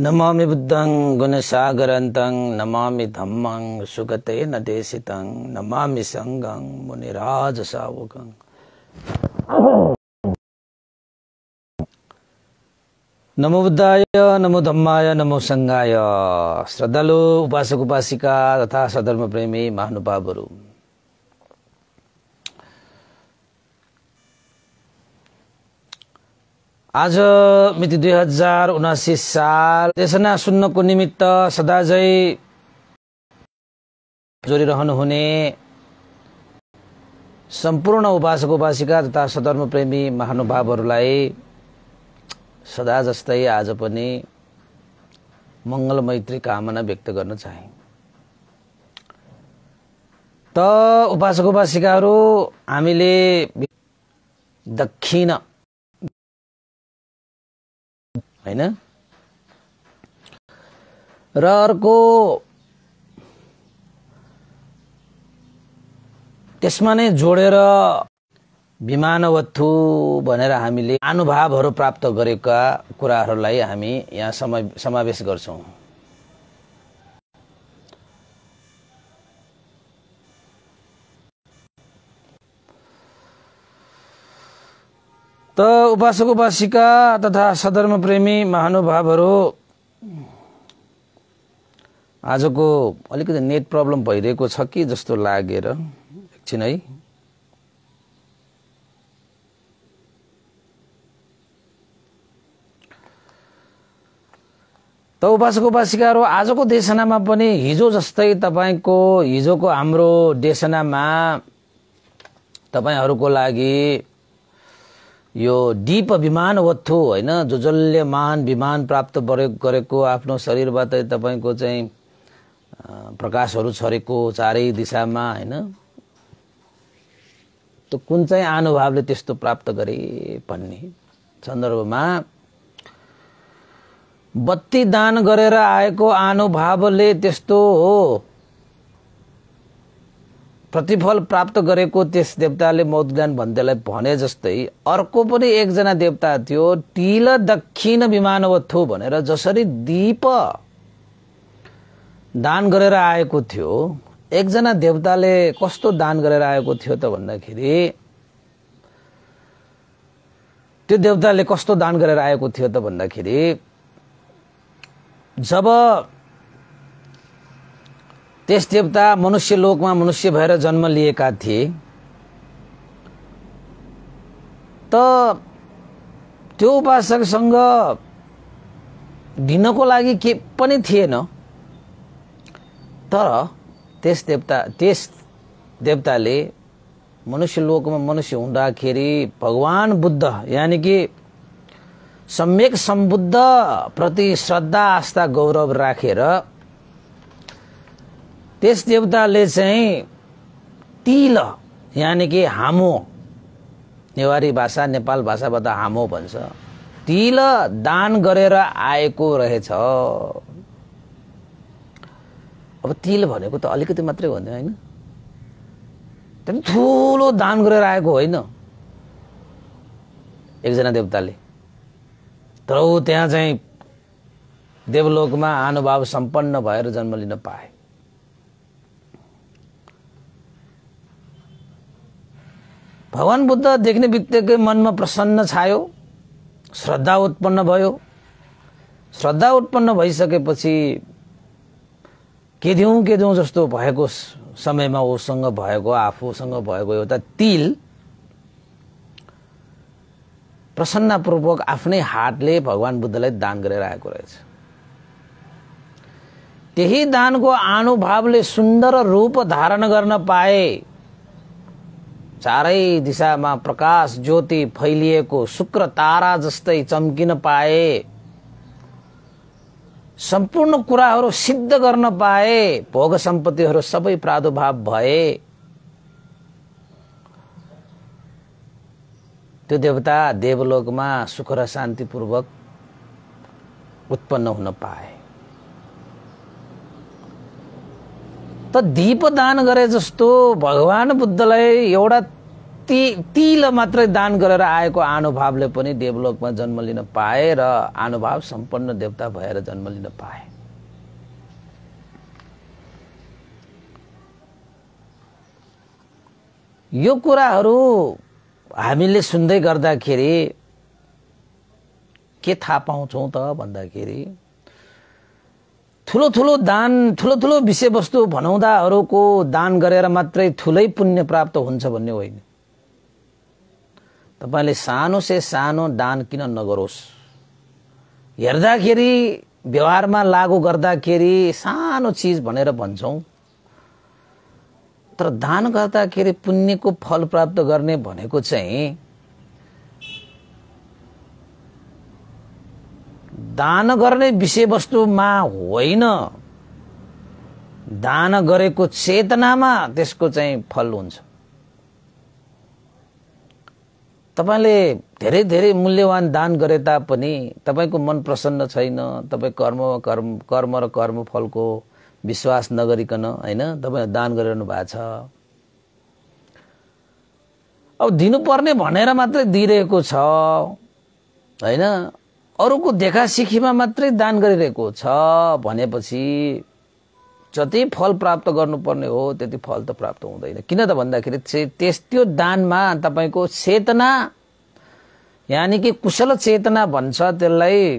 नमामि बुद्धं गुणसागरन्तं नमामि धम्मं सुगतेन देशितं नमामि संघं मुनिराज सावकं। नमो बुद्धाय, नमो धम्माय, नमो संघाय। श्रद्धालु उपासक उपासिका तथा सधर्म प्रेमी महानुभावहरू, आज मिति 2079 साल देशना सुन्नको निमित्त सदाझै जोडिरहनु हुने सम्पूर्ण उपासक उपासिका तथा सधर्म प्रेमी महानुभावहरूलाई सदा जस्तै आज पनि मंगल मैत्री कामना व्यक्त गर्न चाहे। त उपासक उपासिकाहरू, हामीले दक्षिण हैन र अर्को त्यसमा नै जोडेर विमानवत्थु भनेर हामीले अनुभवहरू प्राप्त गरेका कुराहरूलाई हामी यहाँ समावेश गर्छौं। त उपासक उपासिका तथा सधर्म प्रेमी महानुभावहरू, आजको अलिकति नेट प्रब्लम भइरहेको छ कि जस्तो लागेर एकछिन है। त उपासक उपासिकाहरू, आजको देशनामा पनि हिजो जस्तै तपाईको हिजोको हाम्रो देशनामा तपाईहरूको लागि यो दीप विमानवत्थु हैन, जो जल्यमान विमान प्राप्त गरेको आफ्नो शरीरबाट तपाईको चाहिँ प्रकाशहरू छरेको चारै दिशामा हैन, त कुन चाहिँ अनुभवले त्यस्तो प्राप्त गरे भन्ने सन्दर्भमा बत्ती दान गरेर आएको अनुभवले त्यस्तो प्रतिफल प्राप्त गरेको त्यस देवताले मौतज्ञान भन्देलाई भने जस्तै अर्को पनि एकजना देवता थियो, टील दक्षिण विमानवत्थु भनेर जसरी दीप दान गरेर आएको थियो। एकजना देवताले कस्तो दान गरेर आएको थियो त भन्दाखेरि, त्यो देवताले कस्तो दान गरेर आएको थियो त भन्दाखेरि, जब त्यस देवता मनुष्य लोकमा मनुष्य भएर जन्म लिएका थिए, त त्यो उपासकसँग दिनको लागि के पनि थिएन। तर त्यस देवताले मनुष्य लोकमा मनुष्य हुँदाखेरि भगवान बुद्ध यानी कि सम्यक सम्बुद्ध प्रति श्रद्धा आस्था गौरव राखेर त्यस देवताले चाहिँ टील यानी कि हामो, नेवारी भाषा नेपाल भाषाबाट हामो भन्छ, टील दान गरेर आएको रहेछ। अब टील भनेको त अलिकति मात्रै हो हैन, त्यति ठूलो दान गरेर आएको होइन एकजना देवताले। तर त्यहाँ चाहिँ देवलोकमा अनुभव सम्पन्न भएर जन्म लिन पाए। भगवान बुद्ध देख्ने बित्तिकै मनमा प्रसन्न छायो, श्रद्धा उत्पन्न भयो। श्रद्धा उत्पन्न भइसकेपछि के दिउँ जस्तो भएको समयमा उसँग भएको, आफूसँग भएको एउटा तिल प्रसन्नपूर्वक आफ्नै हातले भगवान बुद्धलाई दान गरेर आएको रहेछ। त्यही दानको अनुभवले सुन्दर रूप धारण गर्न पाए। चारै दिशामा प्रकाश ज्योति फैलिएको शुक्र तारा जस्तै चम्किन पाए। सम्पूर्ण कुराहरू सिद्ध गर्न पाए। भोग सम्पत्तिहरू सबै प्रादुर्भाव भए। त्यो देवता देवलोकमा सुख र शान्तिपूर्वक उत्पन्न हुन पाए। त दीप दान गरे जस्तो भगवान बुद्धलाई एउटा तिल मात्रै दान गरेर आएको आनुभावले पनि देवलोकमा जन्म लिन पाए र आनुभाव सम्पन्न देवता भएर जन्म लिन पाए। यो कुराहरू हामीले सुन्दै गर्दाखेरि के थाहा पाउँछौं त भन्दाखेरि ठुलो ठुलो दान, ठुलो ठुलो विषयवस्तु भनाउँदाहरूको दान गरेर मात्रै ठुलै पुण्य प्राप्त हुन्छ भन्ने होइन। तपाईले सानो से सानो दान किन नगरोस्, हेर्दाखेरि व्यवहारमा लागू गर्दाखेरि सानो चीज भनेर भन्छौं, तर दान गर्दाखेरि पुण्यको फल प्राप्त गर्ने भनेको चाहिँ दान गर्ने विषयवस्तुमा होइन, दान गरेको चेतनामा त्यसको चाहिँ फल हुन्छ। तपाईले धेरै धेरै मूल्यवान दान गरे तापनि तपाईको मन प्रसन्न छैन, तपाई कर्म र कर्मफलको विश्वास नगरिकन हैन तपाईले दान गरिरहनु भएको छ। अब दिनुपर्ने भनेर मात्रै दिइरहेको छ हैन, अरूको देखा सिखीमा मात्रै दान गरिरहेको छ भनेपछि जति फल प्राप्त गर्नुपर्ने हो त्यति फल त प्राप्त हुँदैन। किन त भन्दाखेरि त्यो दानमा तपाईको चेतना, यानी कि कुशल चेतना भन्छ त्यसलाई,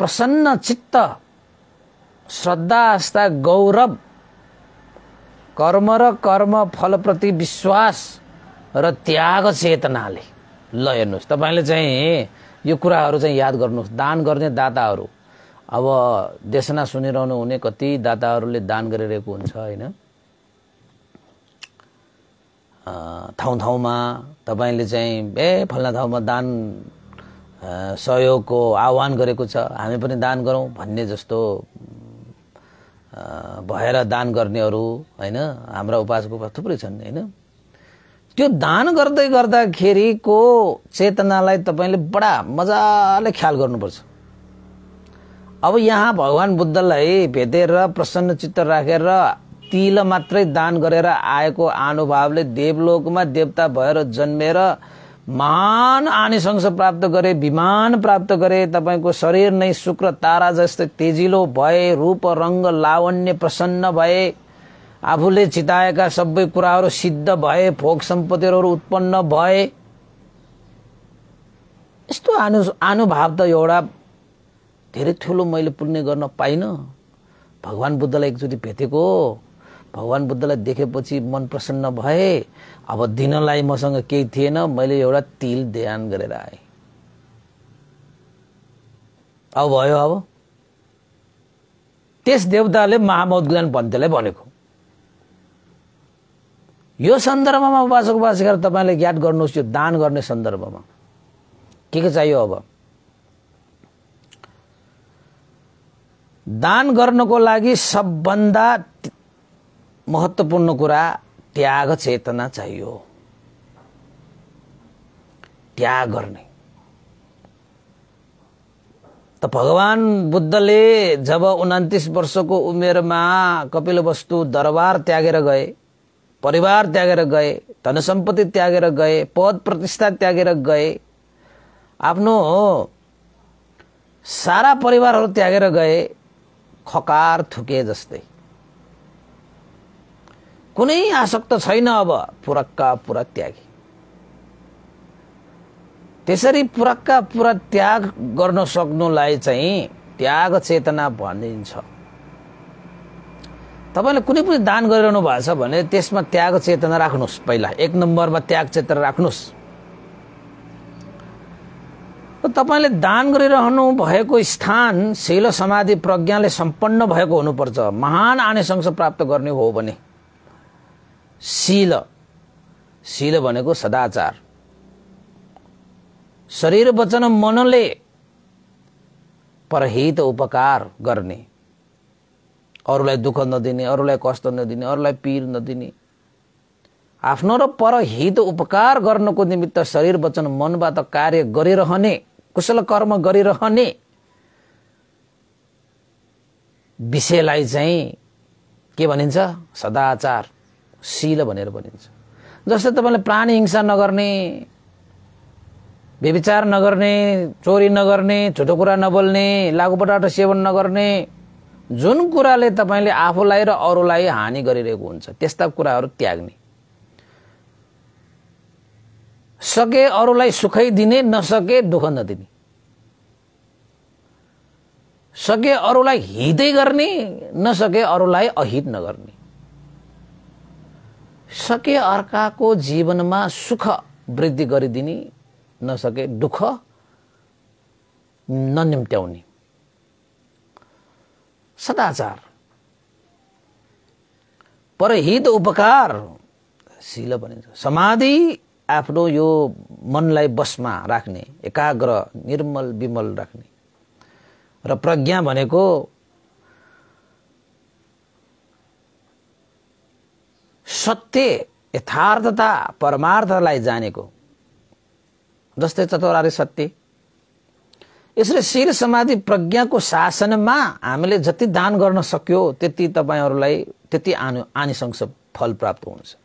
प्रसन्न चित्त, श्रद्धा, आस्था, गौरव, कर्म र कर्म फलप्रति विश्वास र त्याग चेतनाले। ल हेर्नुहोस्, तपाईले चाहिँ यो कुराहरू चाहिँ याद गर्नुहोस्। दान गर्ने दाताहरू, अब देशना सुनिरहनु हुने कति दाताहरूले दान गरिरहेको हुन्छ हैन, ठाउँ ठाउँमा तपाईले चाहिँ फल्ना ठाउँमा दान सहयोगको आह्वान गरेको छ, हामी पनि दान गरौँ भन्ने जस्तो भएर दान गर्नेहरू हैन, हाम्रा उपासक थुप्रै छन् हैन। त्यो दान गर्दै गर्दाखेरिको चेतनालाई तपाईले बडा मजाले ख्याल गर्नुपर्छ। अब यहाँ भगवान बुद्धलाई भेटेर प्रसन्न चित्त राखेर तिल मात्रै दान गरेर आएको आनुभावले देवलोकमा देवता भएर जन्मेर महान आनिशंस प्राप्त गरे, विमान प्राप्त गरे, तपाईको शरीर नै शुक्र तारा जस्तै तेजिलो भए, रूप रंग लावण्य प्रसन्न भए, आफूले चिताएका सबै कुराहरू सिद्ध भए, भोग सम्पत्तिहरू उत्पन्न भए। यस्तो आनुभाव त एउटा धेरै ठुलो मैले पुण्य गर्न पाइन। भगवान बुद्धलाई एकचोटि भेटेको, भगवान बुद्धलाई देखेपछि मन प्रसन्न भए। अब दिनलाई मसँग केही थिएन, मैले एउटा तिल दान गरेर आए। अब भयो। अब त्यस देवताले महामौद्गल्यन पन्थीलाई भनेको। यो सन्दर्भमा उपासक उपासिका तपाईले याद गर्नुहोस्, यो दान गर्ने सन्दर्भमा के चाहियो। अब दान गर्नको लागि सबभन्दा महत्त्वपूर्ण कुरा त्याग चेतना चाहियो। त्याग गर्ने त भगवान बुद्धले जब 29 वर्षको उमेरमा कपिलवस्तु दरबार त्यागेर गए, परिवार त्यागेर गए, धन सम्पत्ति त्यागेर गए, पद प्रतिष्ठा त्यागेर गए, आफ्नो सारा परिवारहरू त्यागेर गए, खकार थुके जस्तै। कुनै आसक्त छैन, अब पुरक्का पुरा त्यागे। त्यसरी पुरक्का पुरा त्याग गर्न सक्नुलाई चाहिँ त्याग चेतना भनिन्छ। तपाईले कुनै पनि दान गरिरहनु भएको छ भने त्यसमा त्याग चेतना राख्नुस्। पहिला 1 नम्बरमा त्याग चेतना राख्नुस्। तपाईले दान गरिरहनु भएको स्थान शील समाधि प्रज्ञाले सम्पन्न भएको हुनुपर्छ। महान आनिशंस प्राप्त गर्ने हो भने शील, शील भनेको सदाचार, शरीर वचन मनले परहित उपकार गर्ने, अरूलाई दुःख नदिने, अरूलाई कष्ट नदिने, अरूलाई पीर नदिने, आफ्नो र परहित उपकार गर्नको निमित्त शरीर वचन मनबाट कार्य गरिरहने, कुशल कर्म गरिरहने विषयलाई चाहिँ के भनिन्छ? सदाचार, शील भनेर भनिन्छ। जस्तै तपाईले प्राणी हिंसा नगर्ने, व्यभिचार नगर्ने, चोरी नगर्ने, झुटो कुरा नबोल्ने, लागुपटाट सेवन नगर्ने, जुन कुराले तपाईले आफूलाई र अरूलाई हानि गरिरहेको हुन्छ त्यस्ता कुराहरू त्याग्ने, सके अरूलाई सुखै दिने, नसके दुःख नदिने, सके अरूलाई हितै गर्ने, नसके अरूलाई अहित नगर्ने, सके अर्काको जीवनमा सुख वृद्धि गरिदिने, नसके दुःख ननिम्त्याउने, सदाचार, परहित उपकार शील भनिन्छ। समाधि आफ्नो यो मनलाई बसमा राख्ने, एकाग्र निर्मल विमल राख्ने, र प्रज्ञा भनेको सत्य यथार्थता परमार्थलाई जानेको, जस्तै चतुरार्य सत्य। यसरी शील समाधि प्रज्ञाको शासनमा हामीले जति दान गर्न सक्यो त्यति तपाईहरुलाई त्यति आनिसंस फल प्राप्त हुन्छ।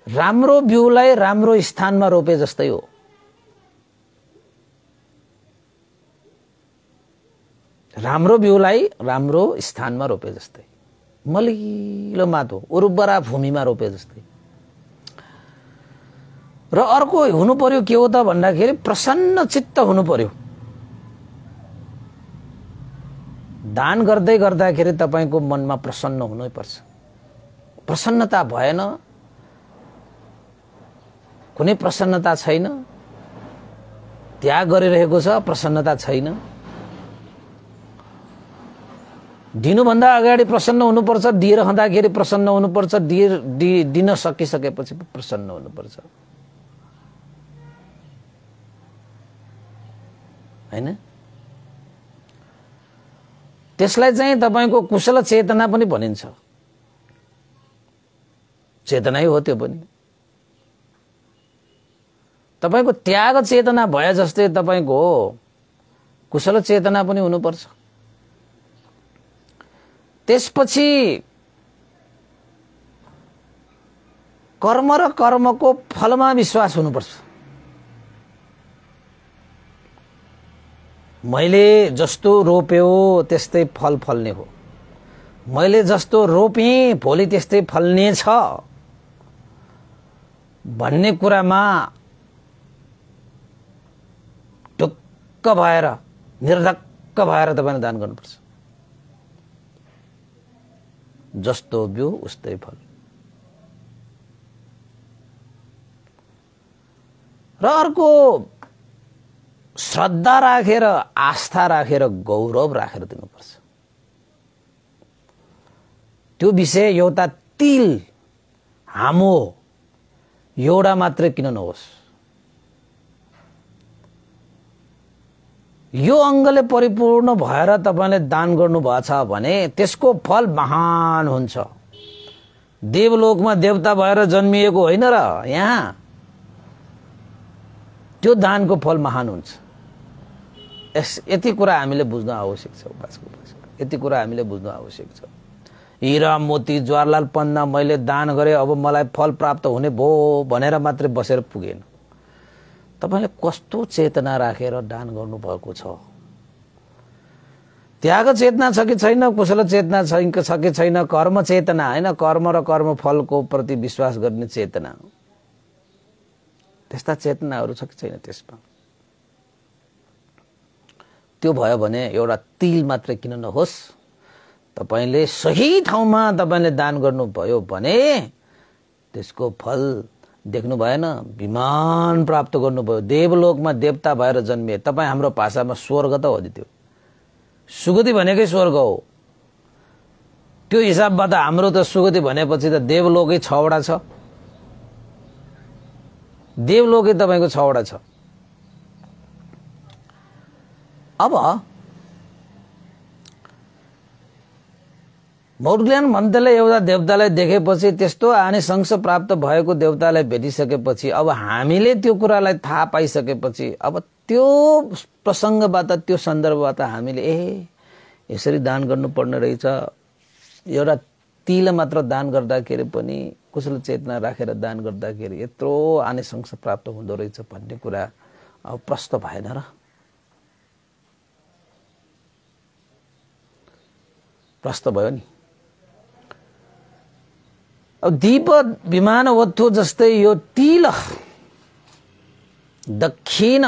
राम्रो बिउलाई राम्रो स्थानमा रोपे जस्तै हो। राम्रो बिउलाई राम्रो स्थानमा रोपे जस्तै, मलिलो माटो उर्वरा भूमिमा रोपे जस्तै। र अर्को हुनु पर्यो के हो त भन्दाखेरि प्रसन्न चित्त हुनु पर्यो। दान गर्दै गर्दाखेरि तपाईको मनमा प्रसन्न हुनै पर्छ। प्रसन्नता भएन, कुनै प्रसन्नता छैन, त्याग गरिरहेको छ, प्रसन्नता छैन। दिनुभन्दा अगाडि प्रसन्न हुनुपर्छ, दिएर खाँदाखेरि प्रसन्न हुनुपर्छ, दिन सकिसकेपछि प्रसन्न हुनुपर्छ, हैन? त्यसलाई चाहिँ तपाईको कुशल चेतना पनि भनिन्छ। चेतनै हो त्यो पनि। तपाईको त्याग चेतना भए जस्तै तपाईको कुशल चेतना पनि हुनुपर्छ। त्यसपछि कर्म र कर्मको फलमा विश्वास हुनुपर्छ। मैले जस्तो रोप्यो त्यस्तै फल फल्ने हो, मैले जस्तो रोपेँ भोलि त्यस्तै फल्ने छ भन्ने कुरामा ढुक्क भएर निर्धक्क भएर तपाईले दान गर्नुपर्छ। जस्तो बिउ उस्तै फल। र अर्को श्रद्धा राखेर, आस्था राखेर, गौरव राखेर दिनुपर्छ। त्यो विषय एउटा तिल हामो एउटा मात्रै किन नहोस्। यो अंगले परिपूर्ण भएर तपाईले दान गर्नु भएछ भने त्यसको फल महान हुन्छ। देवलोकमा देवता भएर जन्मिएको होइन र यहाँ त्यो दानको फल महान हुन्छ। यति कुरा हामीले बुझ्न आवश्यक छ। यति कुरा हामीले बुझ्न आवश्यक छ। हीरा मोती जवाहरलाल पन्ना मैले दान गरे अब मलाई फल प्राप्त हुने भो भनेर मात्रै बसेर पुगेन। तपाईले कस्तो चेतना राखेर दान गर्नु भएको छ। त्याग चेतना छ कि छैन, कुशल चेतना छ कि छैन, कर्म चेतना हैन, कर्म र कर्म फलको प्रति विश्वास गर्ने चेतना, त्यस्ता चेतनाहरू छ कि छैन त्यसमा। त्यो भयो भने एउटा तिल मात्रै किन नहोस्, तपाईले सही ठाउँमा तपाईले दान गर्नु भयो भने त्यसको फल देख्नु भएन, विमान प्राप्त गर्नुभयो, देवलोकमा देवता भएर जन्मिए। तपाईं हाम्रो भाषामा स्वर्ग त हो नि, त्यो सुगति भनेकै स्वर्ग हो। त्यो हिसाबबाट हाम्रो त सुगति भनेपछि त देवलोकै 6 वटा छ। देवलोकै तपाईको 6 वटा छ। अब मौर्ज्ञान मन्त्रले एउटा देवतालाई देखेपछि, त्यस्तो आनिसंस प्राप्त भएको देवतालाई भेटिसकेपछि, अब हामीले त्यो कुरालाई थाहा पाइसकेपछि, अब त्यो प्रसंगबाट, त्यो सन्दर्भबाट हामीले यसरी दान गर्नुपर्ने रहेछ एउटा तिल मात्र दान गर्दाखेरि पनि कुशल चेतना राखेर दान गर्दाखेरि यत्रो आनिसंस प्राप्त हुँदो रहेछ भन्ने कुरा अब प्रष्ट भएन र? प्रष्ट भयो नि। अब दीप विमान वत्थु जस्तै यो तिल दक्षिण,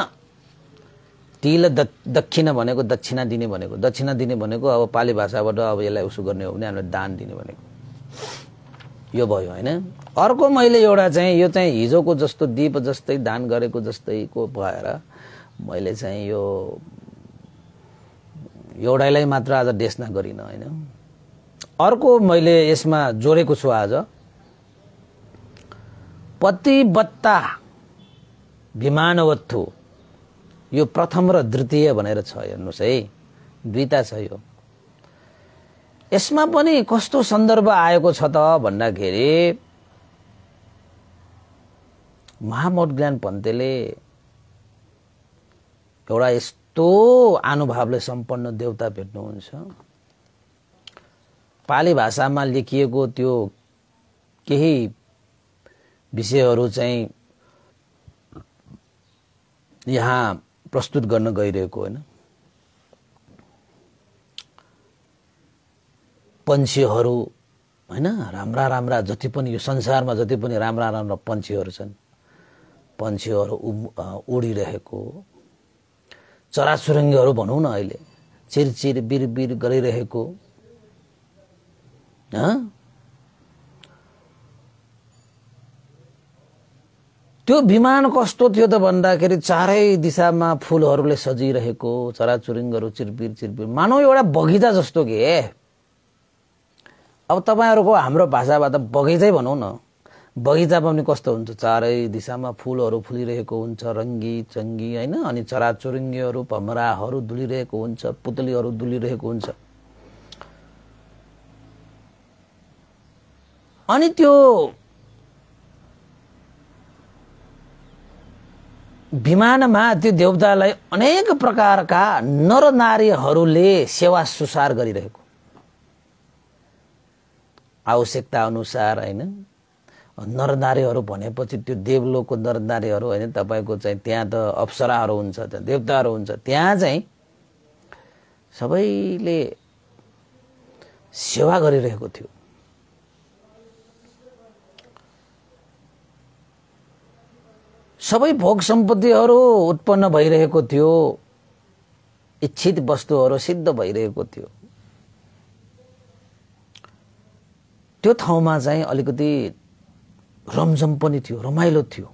तिल दक्षिण भनेको दक्षिणा दिने भनेको, दक्षिणा दिने भनेको अब पाली भाषाबाट अब यसलाई उसो गर्ने हो भने हामीले दान दिने भनेको यो भयो हैन। अर्को मैले एउटा चाहिँ यो चाहिँ हिजोको जस्तो दीप जस्तै दान गरेको जस्तैको भएर मैले चाहिँ यो एउटालाई मात्र आज देशना गरिन हैन। अर्को मैले यसमा जोडेको छु आज पतिबत्ता विमानवत्थु, यो प्रथम र द्वितीय भनेर छ, हेर्नुस् है, दुईटा छ यो। यसमा पनि कस्तो सन्दर्भ आएको छ त भन्दाखेरि महामौट ज्ञान पन्तेले एउटा यस्तो अनुभवले सम्पन्न देवता भेट्नुहुन्छ। पाली भाषामा लेखिएको त्यो केही विषयहरू चाहिँ यहाँ प्रस्तुत गर्न गइरहेको हैन। पन्छीहरू हैन, राम्रा राम्रा जति पनि यो संसारमा जति पनि राम्रा राम्रा पन्छीहरू छन्, पन्छीहरू उडिरहेको, चराचुरुङ्गीहरू भनौँ न अहिले चिरचिर बिरबिर गरिरहेको, त्यो विमान कस्तो थियो त भन्दाखेरि चारै दिशामा फूलहरूले सजिरहेको, चराचुरुङ्गीहरू चिरबिर चिरबिर, मानौ एउटा बगैँचा जस्तो के। अब तपाईहरुको हाम्रो भाषाबाट बगैँचै भनौं न, बगैँचा पनि कस्तो हुन्छ, चारै दिशामा फूलहरू फुलिरहेको हुन्छ, रंगी चंगी हैन, अनि चराचुरुङ्गीहरू भमराहरू दुलिरहेको हुन्छ, पुतलीहरू दुलिरहेको हुन्छ। अनि त्यो विमानमा त्यो देवतालाई अनेक प्रकारका नर नारीहरूले सेवा सुसार गरिरहेको, आवश्यकता अनुसार हैन। नर नारीहरू भनेपछि त्यो देवलोकको नर नारीहरू हैन, तपाईको चाहिँ त्यहाँ त अप्सराहरू हुन्छ, त्यहाँ देवताहरू हुन्छ, त्यहाँ चाहिँ सबैले सेवा गरिरहेको थियो। सबै भोग सम्पत्तिहरू उत्पन्न भइरहेको थियो, इच्छित वस्तुहरू सिद्ध भइरहेको थियो। त्यो ठाउँमा चाहिँ अलिकति रमझम पनि थियो, रमाइलो थियो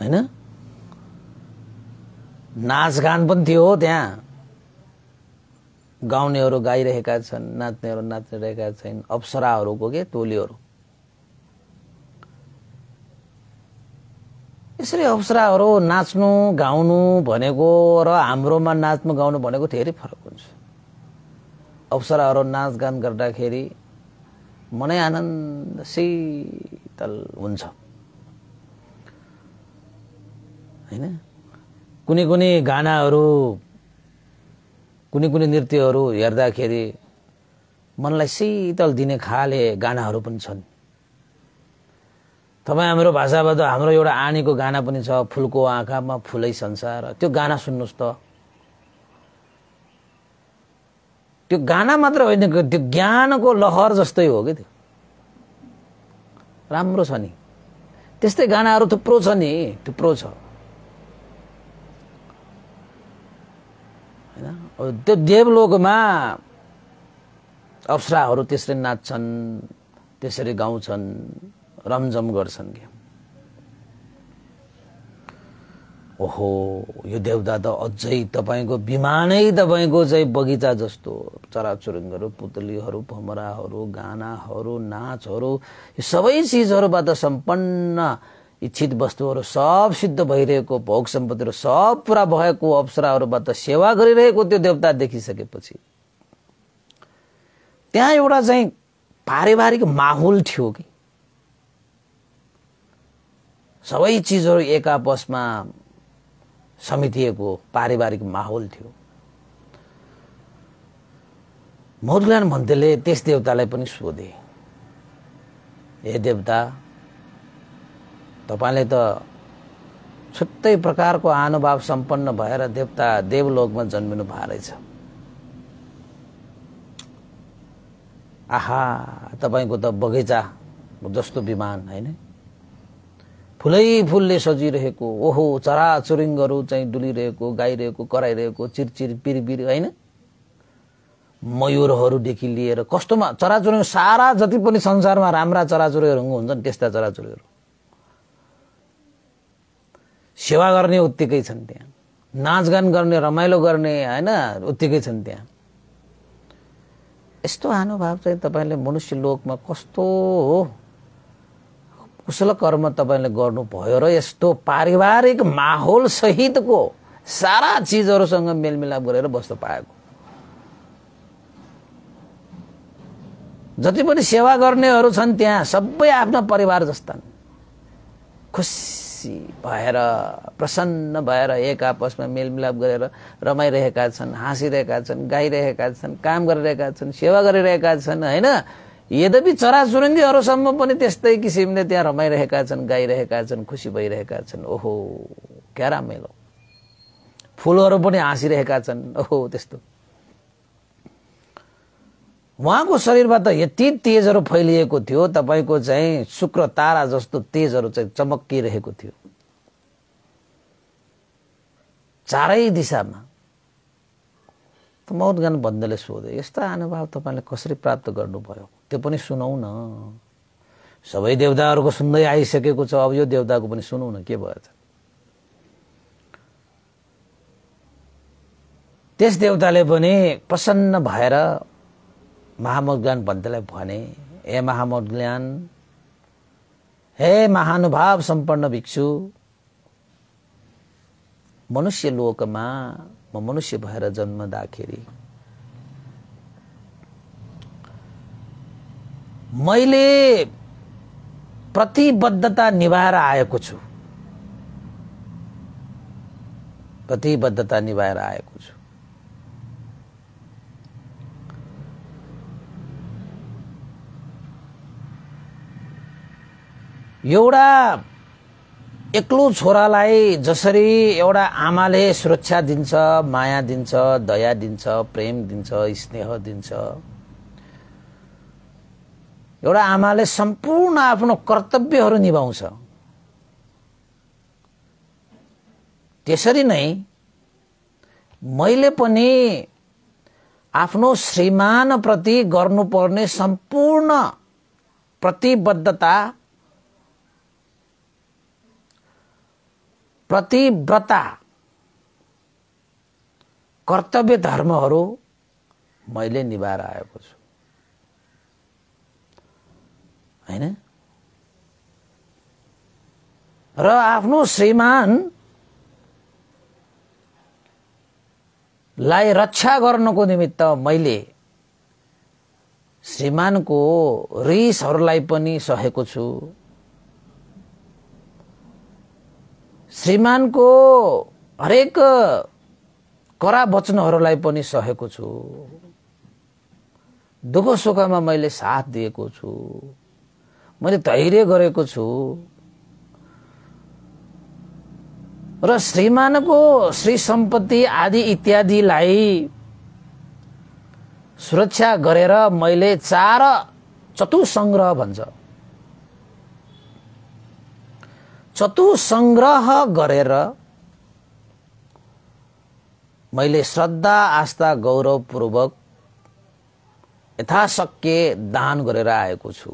हैन। नाचगान पनि थियो त्यहाँ, गाउनेहरू गाइरहेका छन्, नाच्नेहरू नाचिरहेका छन्, अप्सराहरूको के टोलीहरू। यसरी अप्सराहरू नाच्नु गाउनु भनेको र हाम्रोमा नाच्नु गाउनु भनेको धेरै फरक हुन्छ। अप्सराहरू नाचगान गर्दाखेरि मनै आनन्द शीतल हुन्छ हैन। कुनै कुनै गानाहरू, कुनै कुनै नृत्यहरू हेर्दाखेरि मनलाई शीतल दिने खाले गानाहरू पनि छन्। तपाईं हाम्रो भाषाबाट हाम्रो एउटा आनीको गाना पनि छ, फूलको आँखामा फूलै संसार। त्यो गाना सुन्नुस् त, त्यो गाना मात्र होइन, त्यो ज्ञानको लहर जस्तै हो के त्यो, राम्रो छ नि। त्यस्तै गानाहरू थुप्रो छ नि, थुप्रो छ हैन। त्यो देवलोकमा अप्सराहरू त्यसरी नाच्छन्, त्यसरी गाउँछन्, रमझम गर्छन् के। ओहो, यो देवता त अझै तपाईको विमानै तपाईको चाहिँ बगैँचा जस्तो, चराचुरुङ्गीहरू, पुतलीहरू, भमराहरू, गानाहरू, नाचहरू, यो सबै चीजहरूबाट सम्पन्न इच्छित वस्तुहरू सब सिद्ध भइरहेको, भोग सम्पत्तिहरू सब पूरा भएको अप्सराहरूबाट सेवा गरिरहेको त्यो देवता देखिसकेपछि त्यहाँ एउटा चाहिँ पारिवारिक माहौल थियो कि। सबै चीजहरू एक आपसमा समेटिएको पारिवारिक माहौल थियो। मौदगल्याण भन्तेले त्यस देवतालाई पनि सोधे, हे देवता, तपाईले त छुट्टै प्रकारको आनुभाव सम्पन्न भएर देवता देवलोकमा जन्मिनु भएको रहेछ। आहा, तपाईको त बगैँचा जस्तो विमान हैन, फुलै फुलले सजिरहेको, ओहो चराचुरुङ्गहरू चाहिँ डुलिरहेको, गाइरहेको, कराइरहेको, चिरचिर पिरपिर हैन, मयूरहरूदेखि लिएर कस्तोमा चराचुरुङ्ग, सारा जति पनि संसारमा राम्रा चराचुरुङ्गहरू हुन्छन् त्यस्ता चराचुरुङ्गहरू सेवा गर्ने उत्तिकै छन् त्यहाँ, नाचगान गर्ने, रमाइलो गर्ने हैन उत्तिकै छन् त्यहाँ। यस्तो अनुभव चाहिँ तपाईले मनुष्य लोकमा कस्तो हो कुशल कर्म तपाईले गर्नुभयो र यस्तो पारिवारिक माहौल सहितको सारा चीजहरुसँग मेलमिलाप गरेर बस्न पाएको। जति पनि सेवा गर्नेहरू छन् त्यहाँ सबै आफ्ना परिवार जस्ता खुसी भएर प्रसन्न भएर एक आपसमा मेलमिलाप गरेर रमाइरहेका छन्, हाँसिरहेका छन्, गाइरहेका छन्, काम गरिरहेका छन्, सेवा गरिरहेका छन् हैन। यद्यपि चराचुरुङ्गीहरूसम्म पनि त्यस्तै किसिमले त्यहाँ रमाइरहेका छन्, गाइरहेका छन्, खुसी भइरहेका छन्। ओहो क्या रमाइलो, फूलहरू पनि हाँसिरहेका छन्। ओहो त्यस्तो उहाँको शरीरमा त यति तेजहरू फैलिएको थियो, तपाईको चाहिँ शुक्र तारा जस्तो तेजहरू चाहिँ चमकिरहेको थियो चारै दिशामा। त मौदगल्याण बन्धले सोधे, यस्ता अनुभव तपाईले कसरी प्राप्त गर्नुभयो त्यो पनि सुनौ न। सबै देवताहरूको सुन्दै आइसकेको छ, अब यो देवताको पनि सुनौ न के भयो त। त्यस देवताले पनि प्रसन्न भएर महामौदगल्याण बन्धलाई भने, हे महामौदगल्याण, हे महानुभाव सम्पन्न भिक्षु, मनुष्य लोकमा म मनुष्य भएर जन्मदाखेरि मैले प्रतिबद्धता निभाएर आएको छु, प्रतिबद्धता निभाएर आएको छु। एउटा एक्लो छोरालाई जसरी एउटा आमाले सुरक्षा दिन्छ, माया दिन्छ, दया दिन्छ, प्रेम दिन्छ, स्नेह दिन्छ, एउटा आमाले सम्पूर्ण आफ्नो कर्तव्यहरू निभाउँछ, त्यसरी नै मैले पनि आफ्नो श्रीमान प्रति गर्नुपर्ने सम्पूर्ण प्रतिबद्धता, प्रतिव्रता, कर्तव्य धर्महरू मैले निभाएर आएको छु हैन। र आफ्नो श्रीमान लाई रक्षा गर्नको निमित्त मैले श्रीमानको रिसहरूलाई पनि सहेको छु, श्रीमानको हरेक करा वचनहरूलाई पनि सहेको छु, दुःख सुखमा मैले साथ दिएको छु, मैले धैर्य गरेको छु र श्रीमानको श्री सम्पत्ति आदि इत्यादिलाई सुरक्षा गरेर मैले चतुसंग्रह भन्छ, चतुसंग्रह गरेर मैले श्रद्धा आस्था गौरव पूर्वक यथाशक्य दान गरेर आएको छु।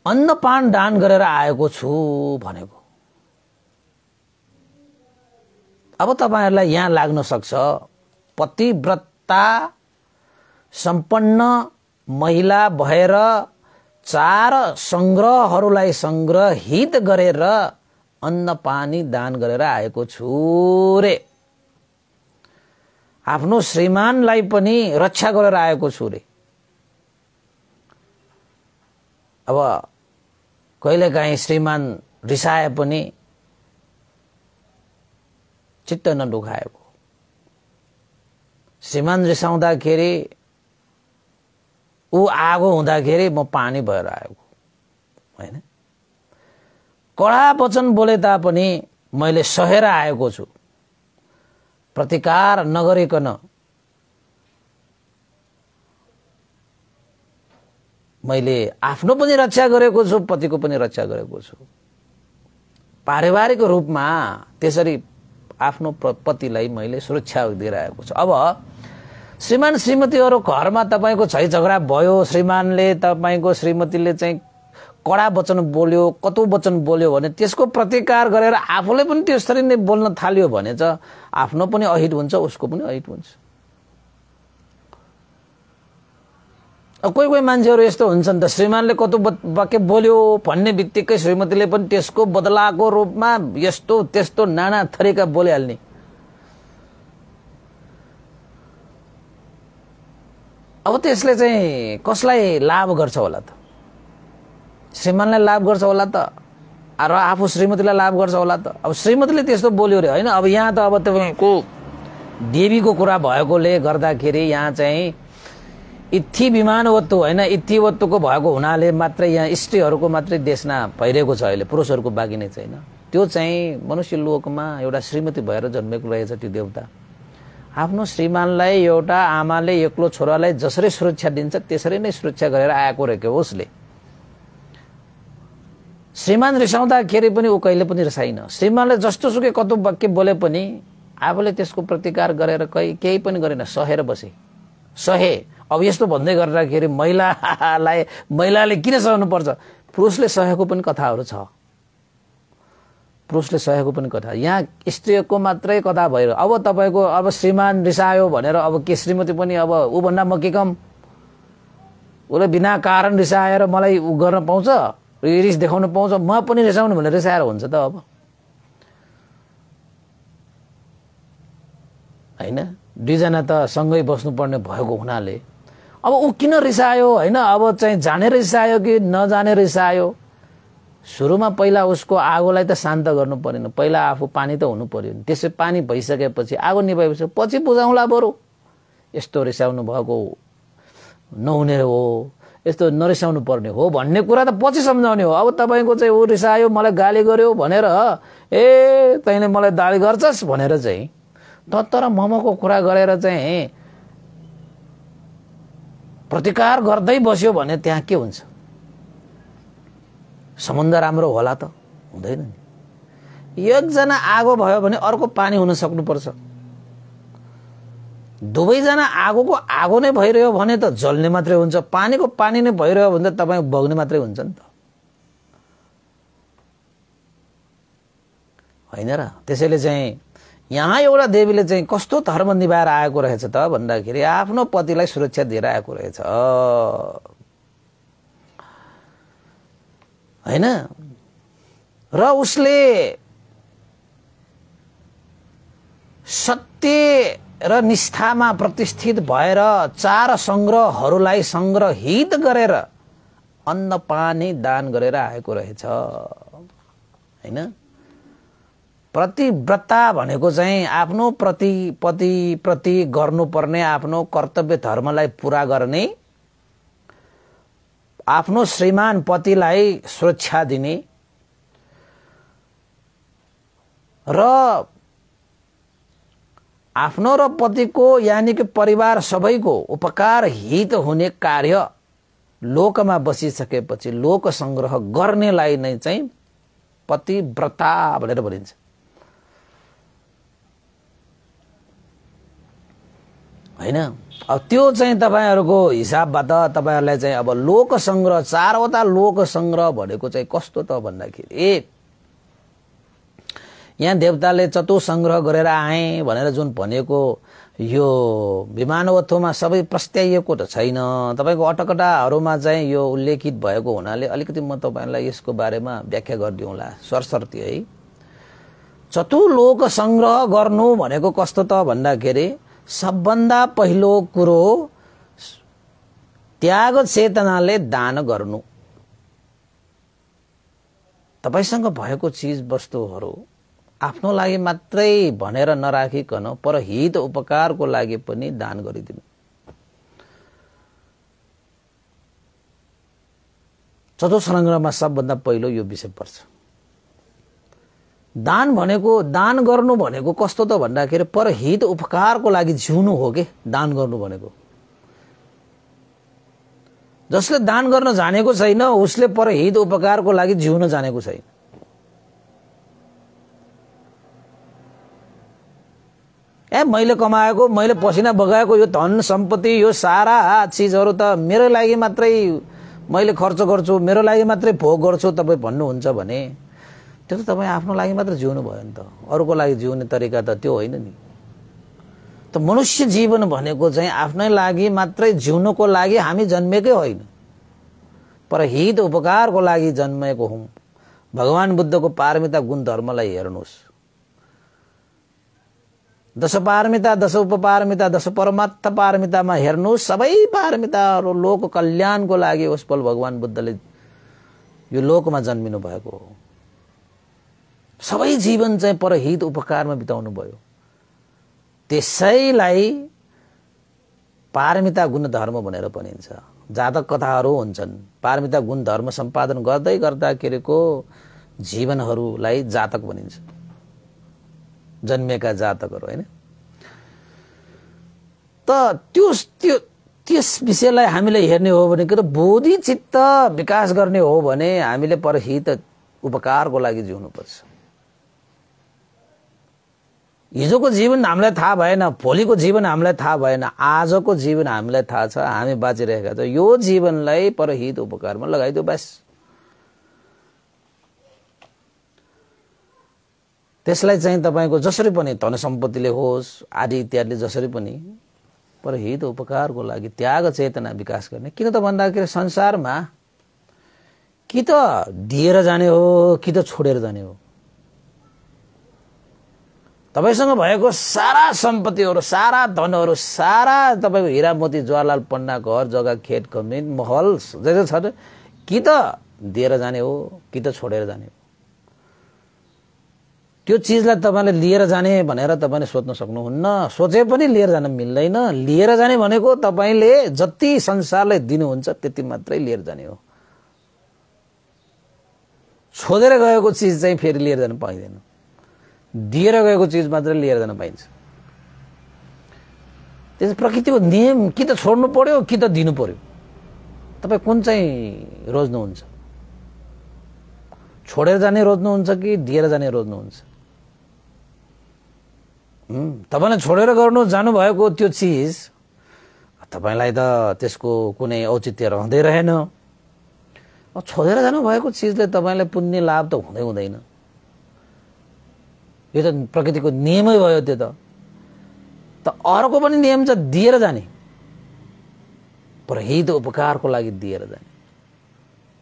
अन्नपान दान गरेर आएको छु भनेको। अब तपाईहरुलाई यहाँ लाग्न सक्छ पतिव्रता सम्पन्न महिला भएर चार संग्रहहरूलाई संग्रहित गरेर अन्न पानी दान गरेर आएको छु रे, आफ्नो श्रीमानलाई पनि रक्षा गरेर आएको छु रे। अब कहिलेकाहीँ श्रीमान रिसाए पनि चित्त नदुखाएको। श्रीमान रिसाउँदाखेरि ऊ आगो हुँदाखेरि म पानी भएर आएको हैन। कडा वचन बोले तापनि मैले सहेर आएको छु। प्रतिकार नगरिकन मैले आफ्नो पनि रक्षा गरेको छु, पतिको पनि रक्षा गरेको छु। पारिवारिक रूपमा त्यसरी आफ्नो पतिलाई मैले सुरक्षा दिइरहेको छु। अब श्रीमान श्रीमतीहरु घरमा तपाईको झै झगडा भयो, श्रीमानले तपाईको श्रीमतीले चाहिँ कडा वचन बोल्यो, कटु वचन बोल्यो भने त्यसको प्रतिकार गरेर आफूले पनि त्यसरी नै बोल्न थाल्यो भने चाहिँ आफ्नो पनि अहित हुन्छ, उसको पनि अहित हुन्छ। कोही कोही मान्छेहरु यस्तो हुन्छन् त, श्रीमानले कटु वाक्य बोल्यो भन्ने बित्तिकै श्रीमतीले पनि त्यसको बदलाको रूपमा यस्तो त्यस्तो नाना थरीका बोलिहाल्ने। अब त्यसले चाहिँ कसलाई लाभ गर्छ होला त? श्रीमानलाई लाभ गर्छ होला त, र आफू श्रीमतीलाई लाभ गर्छ होला त? अब श्रीमतीले त्यस्तो बोल्यो रे हैन। अब यहाँ त अब तपाईको देवीको कुरा भएकोले गर्दाखेरि यहाँ चाहिँ इथि विमानवत्व हैन, इथिवत्वको भएको हुनाले मात्रै यहाँ स्त्रीहरुको मात्रै देशना भइरहेको छ अहिले, पुरुषहरुको बाँकी नै छैन। त्यो चाहिँ मनुष्य लोकमा एउटा श्रीमती भएर जन्मेको रहेछ त्यो देवता। आफ्नो श्रीमानलाई एउटा आमाले एक्लो छोरालाई जसरी सुरक्षा दिन्छ त्यसरी नै सुरक्षा गरेर आएको रहेको उसले। श्रीमान रिसाउँदाखेरि पनि ऊ कहिले पनि रिसाइन। श्रीमानले जस्तो सुकै कतु वाक्य बोले पनि आफूले त्यसको प्रतिकार गरेर केही पनि गरेन, सहेर बसे। सहे। अब यस्तो भन्दै गर्दाखेरि महिलाले किन सहनु पर्छ? पुरुषले सहेको पनि कथाहरु छ। पुरुषले सहेको पनि कथा। यहाँ स्त्रीको मात्रै कथा भइरह्यो। अब तपाईको अब श्रीमान रिसायो भनेर अब के श्रीमती पनि अब ऊ भन्दा म के कम? उले बिना कारण रिसाएर मलाई उ गर्न पाउँछ, रिस देखाउन पाउँछ, म पनि रिसाउनु भनेर रिसाएर हुन्छ त अब हैन? दुईजना त सँगै बस्नुपर्ने भएको हुनाले अब ऊ किन रिसायो हैन? अब चाहिँ जानेर रिसायो कि नजानेर रिसायो? सुरुमा पहिला उसको आगोलाई त शान्त गर्नु पर्दैन, पहिला आफू पानी त हुनु पर्यो। त्यसै पानी भइसकेपछि आगो निभाएपछि पछि बुझाउँला बरु। यस्तो रिसाउनु भएको नहुने हो, यस्तो नरिसाउनु पर्ने हो भन्ने कुरा त पछि सम्झाउने हो। अब तपाईको चाहिँ ऊ रिसायो, मलाई गाली गर्यो भनेर तैँले मलाई गाली गर्छस् भनेर चाहिँ तर ममको कुरा गरेर चाहिँ प्रतिकार गर्दै बस्यो भने त्यहाँ के हुन्छ? सम्बन्ध राम्रो होला त? हुँदैन नि। एकजना आगो भयो भने अर्को पानी हुन सक्नुपर्छ। दुवैजना आगोको आगो नै भइरह्यो भने त जल्ने मात्रै हुन्छ, पानीको पानी नै भइरह्यो भने त तपाईँ बग्ने मात्रै हुन्छ नि त हैन र? त्यसैले चाहिँ यहाँ एउटा देवीले चाहिँ कस्तो धर्म निभाएर आएको रहेछ त भन्दाखेरि आफ्नो पतिलाई सुरक्षा दिएर आएको रहेछ हैन? र उसले सत्य र निष्ठामा प्रतिष्ठित भएर चार संग्रहहरूलाई संग्रहित गरेर अन्न पानी दान गरेर आएको रहेछ हैन? प्रतिव्रता भनेको चाहिँ आफ्नो पति प्रति गर्नुपर्ने आफ्नो कर्तव्य धर्मलाई पूरा गर्ने, आफ्नो श्रीमान पतिलाई सुरक्षा दिने र आफ्नो र पतिको यानी कि परिवार सबैको उपकार हित हुने कार्य लोकमा बसिसकेपछि लोक संग्रह गर्नेलाई नै चाहिँ पतिव्रता भनेर भनिन्छ हैन? अब त्यो चाहिँ तपाईहरुको हिसाबबाट तपाईहरुलाई चाहिँ अब लोक संग्रह, चारवटा लोक संग्रह भनेको चाहिँ कस्तो त भन्दाखेरि यहाँ देवताले चतु संग्रह गरेर आए भनेर जुन भनेको यो विमानवत्वमा सबै प्रस्ताइएको त छैन। तपाईको अटकटाहरुमा चाहिँ यो उल्लेखित भएको हुनाले अलिकति म तपाईहरुलाई यसको बारेमा व्याख्या गर्दिउँला सरसर्ती है। चतु लोक संग्रह गर्नु भनेको कस्तो त भन्दाखेरि सबभन्दा पहिलो कुरो त्याग चेतनाले दान गर्नु। तपाईसँग भएको चीज वस्तुहरु आफ्नो लागि मात्रै भनेर नराखिकन परहित उपकारको लागि पनि दान गरिदिनु। चतुर्थ सरङ्गमा सबभन्दा पहिलो यो विषय पर्छ। दान गर्नु भनेको कस्तो त भन्दाखेरि परहित उपकारको लागि जिउनु हो के दान गर्नु भनेको। जसले दान गर्न जानेको छैन उसले परहित उपकारको लागि जिउन जानेको छैन। मैले कमाएको, मैले पसिना बगाएको यो धन सम्पत्ति, यो सारा चिजहरू त मेरो लागि मात्रै मैले खर्च गर्छु, मेरो लागि मात्रै भोग गर्छु तपाईँ भन्नुहुन्छ भने त्यो त तपाईँ आफ्नो लागि मात्र जिउनु भयो नि त। अरूको लागि जिउने तरिका त त्यो होइन नि। त मनुष्य जीवन भनेको चाहिँ आफ्नै लागि मात्रै जिउनको लागि हामी जन्मेकै होइन, परहित उपकारको लागि जन्मेको हौं। भगवान बुद्धको पारमिता गुण धर्मलाई हेर्नुहोस्। दश पारमिता, दश उपपारमिता, दश परमार्थ पारमितामा हेर्नुहोस्। सबै पारमिताहरू लोक कल्याणको लागि उसपल भगवान बुद्धले यो लोकमा जन्मिनु भएको हो। सबै जीवन चाहिँ परहित उपकारमा बिताउनु भयो। त्यसैलाई पारमिता गुण धर्म भनेर भनिन्छ। जातक कथाहरू हुन्छन्। पारमिता गुण धर्म सम्पादन गर्दै गर्दाखेरिको जीवनहरूलाई जातक भनिन्छ, जन्मेका जातकहरू होइन। त त्यस विषयलाई हामीले हेर्ने हो भने कि बोधि चित्त विकास गर्ने हो भने हामीले परहित उपकारको लागि जिउनुपर्छ। हिजोको जीवन हामीलाई थाहा भएन, भोलिको जीवन हामीलाई थाहा भएन, आजको जीवन हामीलाई थाहा छ, हामी बाँचिरहेका छौँ। यो जीवनलाई परहित उपकारमा लगाइदियो बस। त्यसलाई चाहिँ तपाईको जसरी पनि धन सम्पत्तिले होस् आदि इत्यादिले जसरी पनि परहित उपकारको लागि त्याग चेतना विकास गर्ने। किन त भन्दाखेरि संसारमा कि त दिएर जाने हो कि त छोडेर जाने हो। तपाईसँग भएको सारा सम्पत्तिहरू, सारा धनहरू, सारा तपाईको हिरा मोती जवाहरलाल पन्ना घर जग्गा खेत जमिन महल जे जे छ कि त दिएर जाने हो कि त छोडेर जाने हो। त्यो चिजलाई तपाईले लिएर जाने भनेर तपाईले सोच्न सक्नुहुन्न। सोचे पनि लिएर जान मिल्दैन। लिएर जाने भनेको तपाईले जति संसारलाई दिनुहुन्छ त्यति मात्रै लिएर जाने हो। छोडेर गएको चिज चाहिँ फेरि लिएर जान पाइँदैन। दिएर गएको चिज मात्र लिएर जान पाइन्छ। त्यस प्रकृतिको नियम कि त छोड्नु पर्यो कि त दिनु पर्यो। तपाई कुन चाहिँ रोज्नुहुन्छ? छोडेर जाने रोज्नुहुन्छ कि दिएर जाने रोज्नुहुन्छ? तपाईले छोडेर गर्नु जानु भएको त्यो चिज तपाईलाई त त्यसको कुनै औचित्य रहँदै रहेन। छोडेर जानु भएको चिजले तपाईलाई पुण्य लाभ त हुँदै हुँदैन। यो त प्रकृतिको नियमै भयो। त्यो त अर्को पनि नियम छ दिएर जाने, परहित उपकारको लागि दिएर जाने।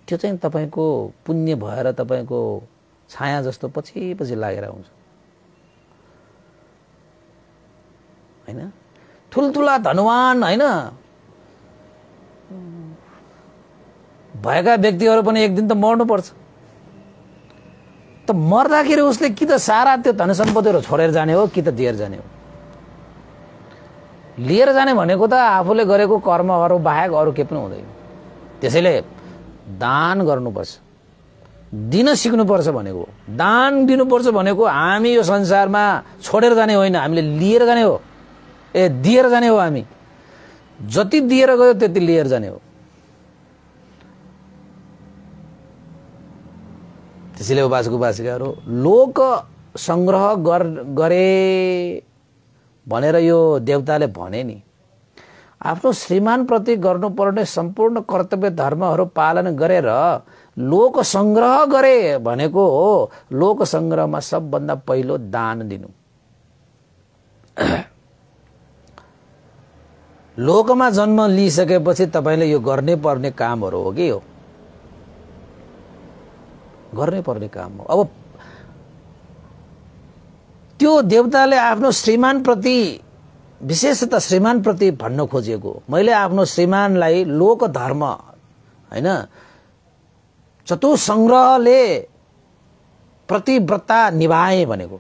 त्यो चाहिँ तपाईको पुण्य भएर तपाईको छाया जस्तो पछि पछि लागेर आउँछ हैन। ठुलठुला धनवान हैन भएका व्यक्तिहरू पनि एक दिन त मर्नु पर्छ। त मर्दाखेरि उसले कि त सारा त्यो धन सम्पत्तिहरू छोडेर जाने हो कि त दिएर जाने हो। लिएर जाने भनेको त आफूले गरेको कर्महरू बाहेक अरू केही पनि हुँदैन। त्यसैले दान गर्नुपर्छ, दिन सिक्नुपर्छ भनेको। दान दिनुपर्छ भनेको हामी यो संसारमा छोडेर जाने होइन, हामीले लिएर जाने हो। दिएर जाने हो। हामी जति दिएर गयो त्यति लिएर जाने हो। त्यसैले उपासक-उपासिकाहरू लोक संग्रह गरे भनेर यो देवताले भने नि। आफ्नो श्रीमान प्रति गर्नुपर्ने सम्पूर्ण कर्तव्य धर्महरू पालन गरेर लोक संग्रह गरे भनेको हो। लोक संग्रहमा सबभन्दा पहिलो दान दिनु। लोकमा जन्म लिइसकेपछि तपाईले यो गर्ने पर्ने कामहरू हो कि हो, गर्ने पर्ने काम हो। अब त्यो देवताले आफ्नो श्रीमान प्रति, विशेषतः श्रीमान प्रति भन्न खोजेको, मैले आफ्नो श्रीमानलाई लोक धर्म हैन चतुसंग्रहले प्रतिव्रता निभाए भनेको।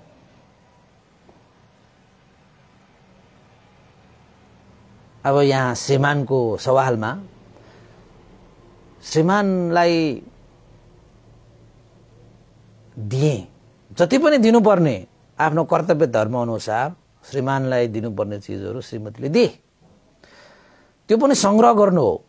अब यहाँ श्रीमानको सवालमा श्रीमानलाई दिए जति पनि दिनुपर्ने आफ्नो कर्तव्य धर्म अनुसार श्रीमानलाई दिनुपर्ने चीजहरू श्रीमतीले दिए। त्यो पनि संग्रह गर्नु हो।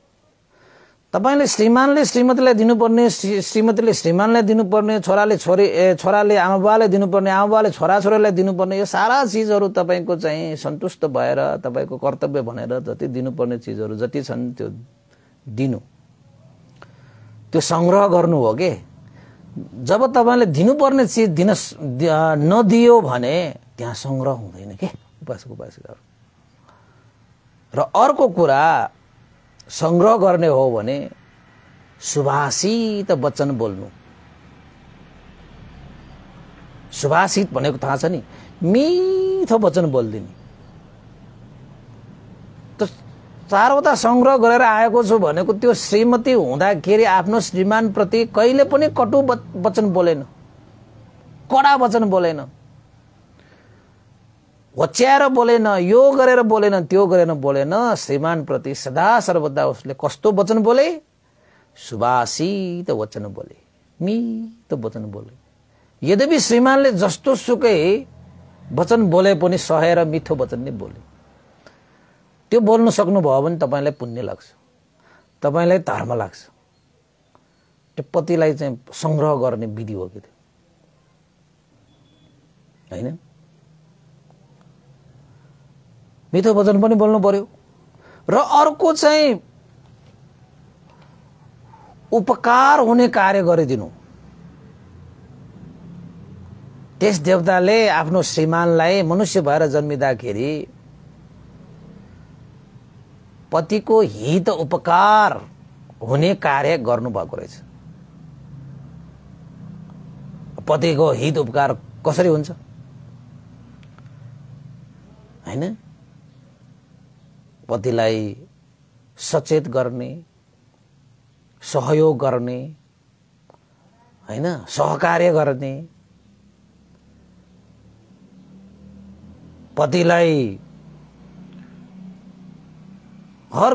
तपाईले श्रीमानले श्रीमतीलाई दिनुपर्ने, श्रीमतीले श्रीमानलाई दिनुपर्ने, छोराले आमाबाले दिनुपर्ने, आमाबाले छोराछोरीलाई दिनुपर्ने, यो सारा चीजहरू तपाईको चाहिँ सन्तुष्ट भएर तपाईको कर्तव्य भनेर जति दिनुपर्ने चीजहरू जति छन् त्यो दिनु, त्यो संग्रह गर्नु हो के। जब तपाईले दिनुपर्ने चीज नदियो भने त्यहाँ संग्रह हुँदैन के उपासक-उपासिकाहरू। र अर्को कुरा संग्रह गर्ने हो भने सुभाषित वचन बोल्नु। सुभाषित भनेको थाहा छ नि, मिठो वचन बोल्दिने। त चारवटा संग्रह गरेर आएको छु भनेको त्यो श्रीमती हुँदाखेरि आफ्नो श्रीमान प्रति कहिले पनि कटु वचन बोलेन, कडा वचन बोलेन, होच्याएर बोलेन, यो गरेर बोलेन, त्यो गरेर बोलेन। श्रीमान प्रति सदा सर्वदा उसले कस्तो वचन बोले? सुभाषित वचन बोले, मिठो वचन बोले। यद्यपि श्रीमानले जस्तो सुकै वचन बोले पनि सहेर मिठो वचन नै बोले। त्यो बोल्न सक्नुभयो भने तपाईलाई पुण्य लाग्छ, तपाईलाई धर्म लाग्छ। त्यो पतिलाई चाहिँ संग्रह गर्ने विधि हो कि त्यो, हैन? मिठो वचन पनि बोल्नु पर्यो। र अर्को चाहिँ उपकार हुने कार्य गरिदिनु। त्यस देवताले आफ्नो श्रीमानलाई मनुष्य भएर जन्मिँदाखेरि पतिको हित उपकार हुने कार्य गर्नुभएको रहेछ। पतिको हित उपकार कसरी हुन्छ, हैन? पतिलाई सचेत गर्ने, सहयोग गर्ने, हैन, सहकार्य गर्ने, पतिलाई हर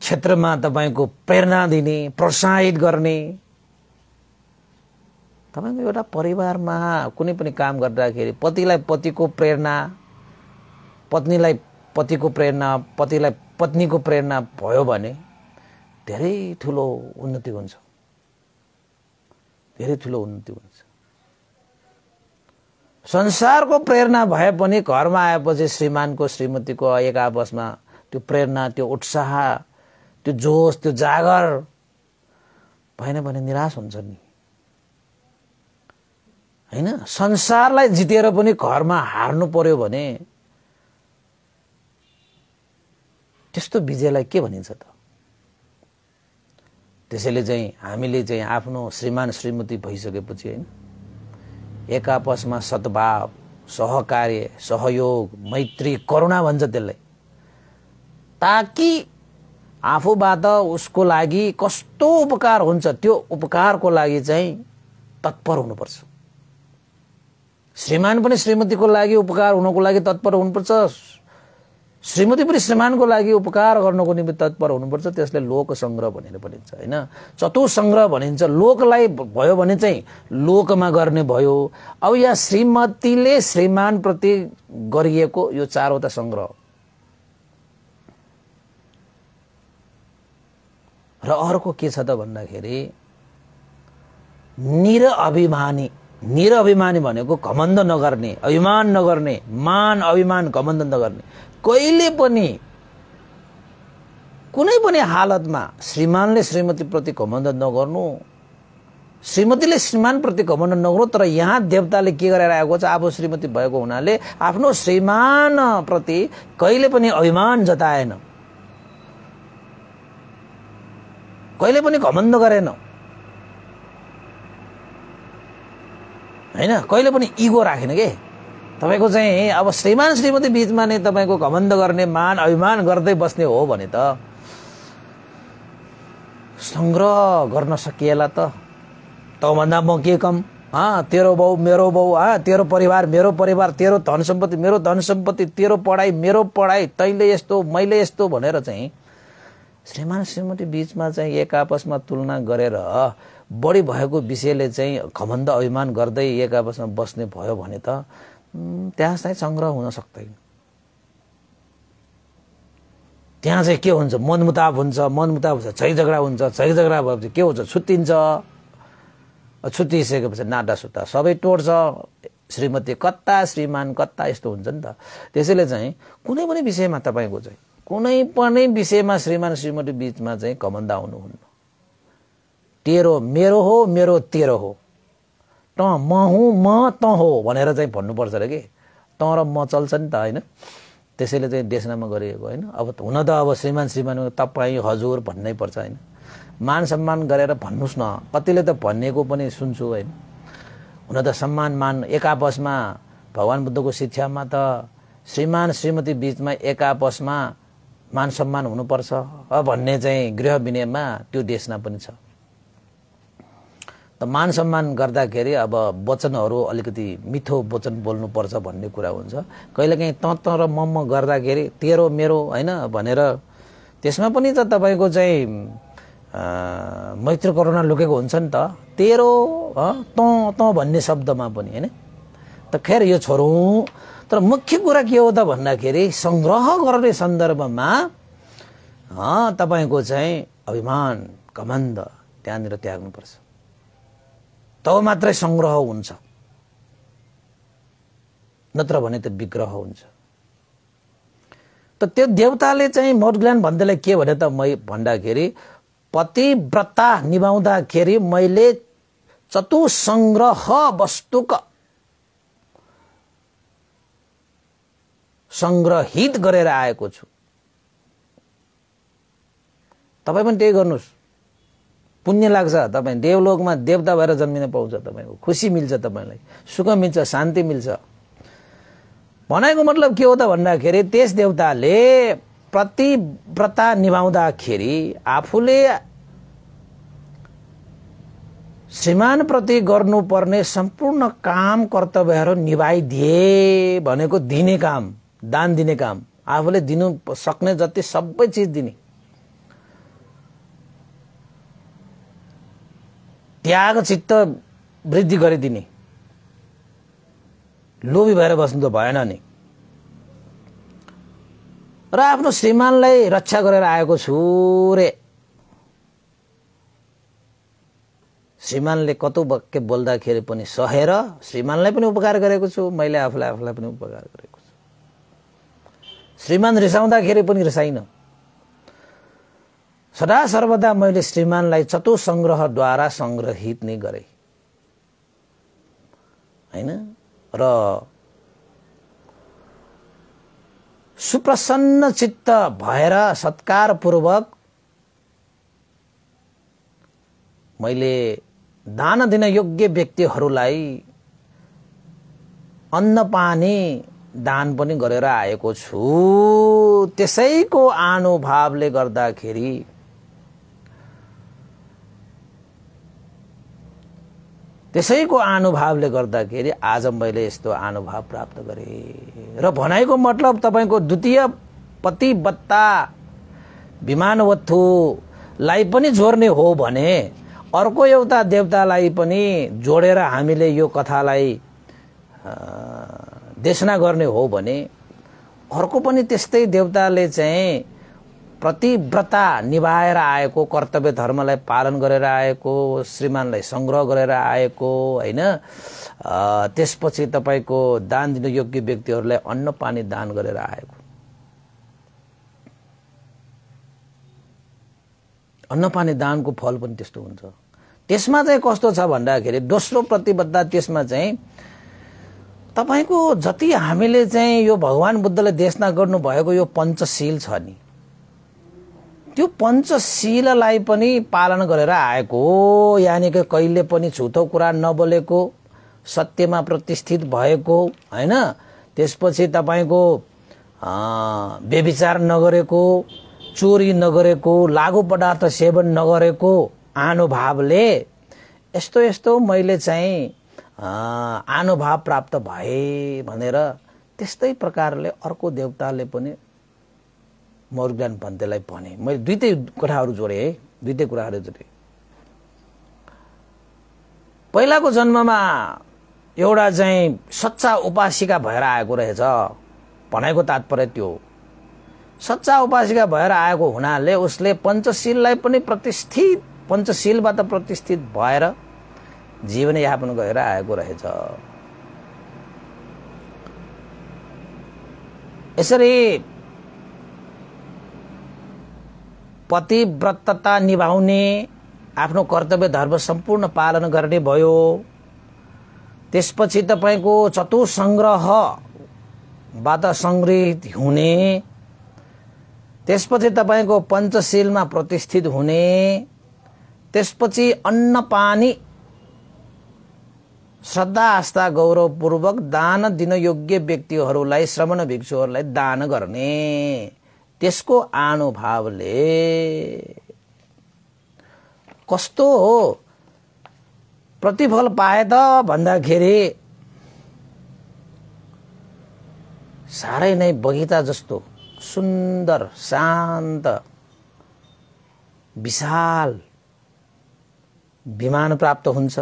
क्षेत्रमा तपाईको प्रेरणा दिने, प्रोत्साहित गर्ने। तपाईको एउटा परिवारमा कुनै पनि काम गर्दाखेरि पतिलाई पतिको प्रेरणा, पत्नीलाई पतिको प्रेरणा, पतिलाई पत्नीको प्रेरणा भयो भने धेरै ठुलो उन्नति हुन्छ, धेरै ठुलो उन्नति हुन्छ। संसारको प्रेरणा भए पनि घरमा आएपछि श्रीमानको श्रीमतीको एक आपसमा त्यो प्रेरणा, त्यो उत्साह, त्यो जोश, त्यो जागर भएन भने निराश हुन्छ नि, हैन? संसारलाई जितेर पनि घरमा हार्नु पर्यो भने त्यस्तो विजयलाई के भनिन्छ त? त्यसैले चाहिँ हामीले चाहिँ आफ्नो श्रीमान श्रीमती भइसकेपछि, हैन, एक आपसमा सद्भाव, सहकार्य, सहयोग, मैत्री, करुणा भन्छ त्यसलाई, ताकि आफूबाट उसको लागि कस्तो उपकार हुन्छ त्यो उपकारको लागि चाहिँ तत्पर हुनुपर्छ। श्रीमान पनि श्रीमतीको लागि उपकार हुनको लागि तत्पर हुनुपर्छ, श्रीमती पनि श्रीमानको लागि उपकार गर्नको निम्ति तत्पर हुनुपर्छ। त्यसले लोक संग्रह भनेर भनिन्छ, हैन? चतु संग्रह भनिन्छ। लोकलाई भयो भने चाहिँ लोकमा गर्ने भयो। अब यहाँ श्रीमतीले श्रीमान प्रति गरिएको यो चारवटा संग्रह र अर्को के छ त भन्दाखेरि निरअभिमानी। निरअभिमानी भनेको घमण्ड नगर्ने, अभिमान नगर्ने, मान अभिमान घमण्ड नगर्ने। कहिले पनि कुनै पनि हालतमा श्रीमानले श्रीमती प्रति घमण्ड नगर्नु, श्रीमतीले श्रीमान प्रति घमण्ड नगर्नु। तर यहाँ देवताले के गरेर आएको छ? आफू श्रीमती भएको हुनाले आफ्नो श्रीमान प्रति कहिले पनि अभिमान जताएन, कहिले पनि घमण्ड गरेन, हैन? कहिले पनि इगो राखेन के। तपाईको चाहिँ अब श्रीमान श्रीमती बीचमा नै तपाईको घमण्ड गर्ने, मान अभिमान गर्दै बस्ने हो भने त संग्रह गर्न सकिएला त भन्दा म के कम, तेरो बाउ मेरो बाउ, तेरो परिवार मेरो परिवार, तेरो धन सम्पत्ति मेरो धन सम्पत्ति, तेरो पढाइ मेरो पढाइ, तैले यस्तो मैले यस्तो भनेर चाहिँ श्रीमान श्रीमती बीचमा चाहिँ एक आपसमा तुलना गरेर बढी भएको विषयले चाहिँ घमण्ड अभिमान गर्दै एक आपसमा बस्ने भयो भने त त्यहाँ चाहिँ संग्रह हुन सक्दैन। त्यहाँ चाहिँ के हुन्छ, मनमुटाव हुन्छ, झै झगडा हुन्छ, झै झगडा भएपछि के हुन्छ, छुट्टिन्छ। छुट्टिसकेपछि नाटा सुट्टा सबै टोड्छ, श्रीमती कता श्रीमान कता यस्तो हुन्छ नि त। त्यसैले चाहिँ कुनै पनि विषयमा तपाईको चाहिँ कुनै पनि विषयमा श्रीमान श्रीमती बीचमा चाहिँ घमण्ड आउनुहुन्न। तेरो मेरो हो, मेरो तेरो हो, त म हुँ म त हो भनेर चाहिँ भन्नुपर्छ र के, त र म चल्छ नि त होइन। त्यसैले चाहिँ देशनामा गरिएको होइन। अब हुन त अब श्रीमान श्रीमान तपाईँ हजुर भन्नै पर्छ होइन। मान सम्मान गरेर भन्नुस् न, कतिले त भन्नेको पनि सुन्छु होइन। हुन त सम्मान मान एक आपसमा भगवान बुद्धको शिक्षामा त श्रीमान श्रीमती बीचमा एक आपसमा मान सम्मान हुनुपर्छ भन्ने चाहिँ गृह विनयमा त्यो देशना पनि छ। त मान सम्मान गर्दाखेरि अब वचनहरू अलिकति मिठो वचन बोल्नुपर्छ भन्ने कुरा हुन्छ। कहिलेकाहीँ त र म गर्दाखेरि तेरो मेरो होइन भनेर त्यसमा पनि त तपाईँको चाहिँ मैत्री करुणा लुकेको हुन्छ नि त। तेरो त भन्ने शब्दमा पनि होइन। त खैर यो छोडौँ, तर मुख्य कुरा के हो त भन्दाखेरि संग्रह गर्ने सन्दर्भमा तपाईँको चाहिँ अभिमान घमण्ड त्यहाँनिर त्याग्नुपर्छ, तब मात्रै संग्रह हुन्छ, नत्र भने त विग्रह हुन्छ। त त्यो देवताले चाहिँ मोडग्ल्यान भन्दैलाई के भने त भन्दाखेरि पतिव्रता निभाउँदाखेरि मैले चतुसंग्रह वस्तुक संग्रहित गरेर आएको छु। तपाईँ पनि त्यही गर्नुहोस्, पुण्य लाग्छ। तपाईँ देवलोकमा देवता भएर जन्मिन पाउँछ, तपाईँको खुसी मिल्छ, तपाईँलाई सुख मिल्छ, शान्ति मिल्छ। भनेको मतलब के हो त भन्दाखेरि त्यस देवताले प्रतिव्रता निभाउँदाखेरि आफूले श्रीमान प्रति गर्नुपर्ने सम्पूर्ण काम कर्तव्यहरू निभाइदिए भनेको दिने काम, दान दिने काम, आफूले दिनु सक्ने जति सबै चिज दिने, त्याग चित्त वृद्धि गरिदिने, लोभी भएर बस्नु त भएन नि। र आफ्नो श्रीमानलाई रक्षा गरेर आएको छु रे। श्रीमानले कतौ वाक्य बोल्दाखेरि पनि सहेर श्रीमानलाई पनि उपकार गरेको छु, मैले आफूलाई पनि उपकार गरेको छु। श्रीमान रिसाउँदाखेरि पनि रिसाइन, सदा सर्वदा मैले श्रीमानलाई चतुसंग्रहद्वारा संग्रहित नै गरे हैन। र सुप्रसन्न चित्त भएर सत्कार पूर्वक मैले दान दिन योग्य व्यक्तिहरूलाई अन्न पानी दान पनि गरेर आएको छु। त्यसैको अनुभावले गर्दाखेरि आज मैले यस्तो अनुभव प्राप्त गरेँ। र भनाइको मतलब तपाईको द्वितीय पतिव्रता विमानवत्थुलाई पनि जोड्ने हो भने अर्को एउटा देवतालाई पनि जोडेर हामीले यो कथालाई देशना गर्ने हो भने अर्को पनि त्यस्तै देवताले चाहिँ प्रतिव्रता निभाएर आएको, कर्तव्य धर्मलाई पालन गरेर आएको, श्रीमानलाई संग्रह गरेर आएको हैन। त्यसपछि तपाईको दान दिन योग्य व्यक्तिहरूलाई अन्न पानी दान गरेर आएको। अन्न पानी दानको फल पनि त्यस्तो हुन्छ। त्यसमा चाहिँ कस्तो छ भन्दाखेरि दोस्रो प्रतिबद्धता त्यसमा चाहिँ तपाईको जति हामीले चाहिँ यो भगवान बुद्धले देशना गर्नु भएको यो पञ्चशील छ नि, त्यो पञ्चशीललाई पनि पालन गरेर आएको, यानी कि कहिले पनि झुटो कुरा नबोलेको, सत्यमा प्रतिष्ठित भएको हैन। त्यसपछि तपाईको व्यभिचार नगरेको, चोरी नगरेको, लागु पदार्थ सेवन नगरेको अनुभावले यस्तो यस्तो मैले चाहिँ आनुभाव प्राप्त भए भनेर त्यस्तै प्रकारले अर्को देवताले पनि मौर्ज्ञान पन्थीलाई भने। मैले दुईटै कुराहरू जोडे है, दुईटै कुराहरू जोडे। पहिलाको जन्ममा एउटा चाहिँ सच्चा उपासिका भएर आएको रहेछ भनेको तात्पर्य त्यो। सच्चा उपासिका भएर आएको हुनाले उसले पञ्चशीललाई पनि प्रतिष्ठित, पञ्चशीलबाट प्रतिष्ठित भएर जीवनयापन गरेर आएको रहेछ। यसरी पतिव्रतता निभाउने, आफ्नो कर्तव्य धर्म सम्पूर्ण पालन गर्ने भयो। त्यसपछि तपाईको चतुसंग्रहबाट संग्रहित हुने, त्यसपछि तपाईको पञ्चशीलमा प्रतिष्ठित हुने, त्यसपछि अन्न पानी श्रद्धा आस्था गौरवपूर्वक दान दिन योग्य व्यक्तिहरूलाई, श्रमण भिक्षुहरूलाई दान गर्ने, त्यसको आनुभावले कस्तो हो प्रतिफल पाए त भन्दाखेरि साह्रै नै बगैँचा जस्तो सुन्दर, शान्त, विशाल विमान प्राप्त हुन्छ।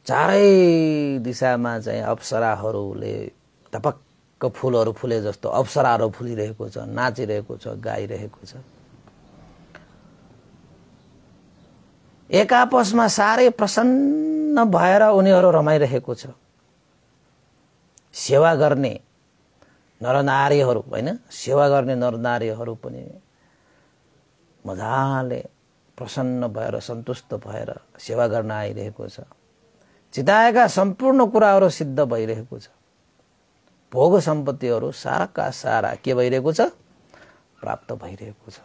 चारै दिशामा चाहिँ अप्सराहरूले टपक्क फूलहरू फुले जस्तो अप्सराहरू फुलिरहेको छ, नाचिरहेको छ, गाइरहेको छ। एक आपसमा साह्रै प्रसन्न भएर उनीहरू रमाइरहेको छ। सेवा गर्ने नरनारीहरू, हैन, सेवा गर्ने नरनारीहरू पनि मजाले प्रसन्न भएर सन्तुष्ट भएर सेवा गर्न आइरहेको छ। चिताएका सम्पूर्ण कुराहरू सिद्ध भइरहेको छ। भोग सम्पत्तिहरू साराका सारा के भइरहेको छ? प्राप्त भइरहेको छ।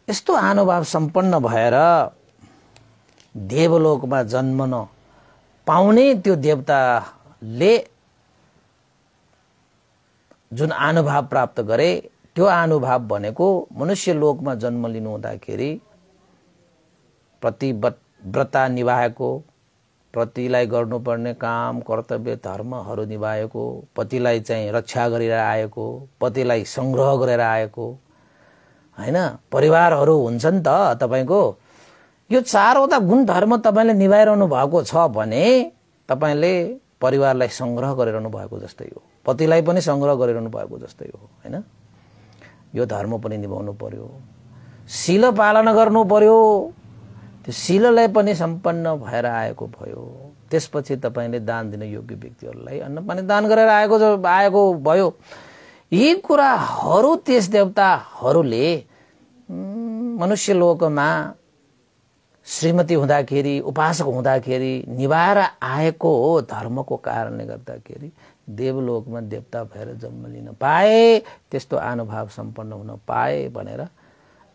यस्तो अनुभाव सम्पन्न भएर देवलोकमा जन्मन पाउने त्यो देवताले जुन अनुभाव प्राप्त गरे, त्यो अनुभाव भनेको मनुष्य लोकमा जन्म लिनु हुँदाखेरि प्रतिव्रता निभाएको, पतिलाई गर्नुपर्ने काम कर्तव्य धर्महरू निभाएको, पतिलाई चाहिँ रक्षा गरेर आएको, पतिलाई संग्रह गरेर आएको, हैन, परिवारहरू हुन्छन् त तपाईको। यो चारवटा गुण धर्म तपाईले निभाइरहनु भएको छ भने तपाईले परिवारलाई संग्रह गरिरहनु भएको जस्तै हो, पतिलाई पनि संग्रह गरिरहनु भएको जस्तै हो, हैन। यो धर्म पनि निभाउनु पर्यो, शील पालन गर्नु पर्यो, त्यो शीललाई पनि सम्पन्न भएर आएको भयो। त्यसपछि तपाईले दान दिन योग्य व्यक्तिहरूलाई अन्न पानी दान गरेर आएको भयो। यी कुराहरू त्यस देवताहरूले मनुष्य लोकमा श्रीमती हुँदाखेरि, उपासक हुँदाखेरि निभाएर आएको धर्मको कारणले गर्दाखेरि देवलोकमा देवता भएर जन्म लिन पाए, त्यस्तो अनुभाव सम्पन्न हुन पाए भनेर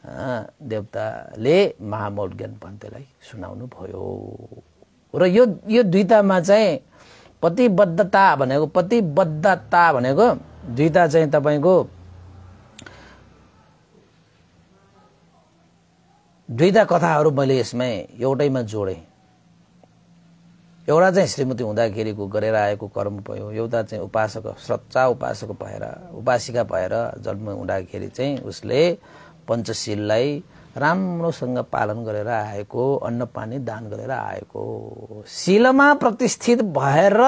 देवताले महामौर्ज्ञान पन्थीलाई सुनाउनु भयो। र यो दुईटामा चाहिँ प्रतिबद्धता भनेको दुईटा चाहिँ तपाईको दुईटा कथाहरू मैले यसमै एउटैमा जोडे। एउटा चाहिँ श्रीमती हुँदाखेरिको गरेर आएको कर्म भयो, एउटा चाहिँ सच्चा उपासक भएर, उपासिका भएर जन्म हुँदाखेरि चाहिँ उसले पञ्चशीललाई राम्रोसँग पालन गरेर आएको, अन्न पानी दान गरेर आएको, शीलमा प्रतिष्ठित भएर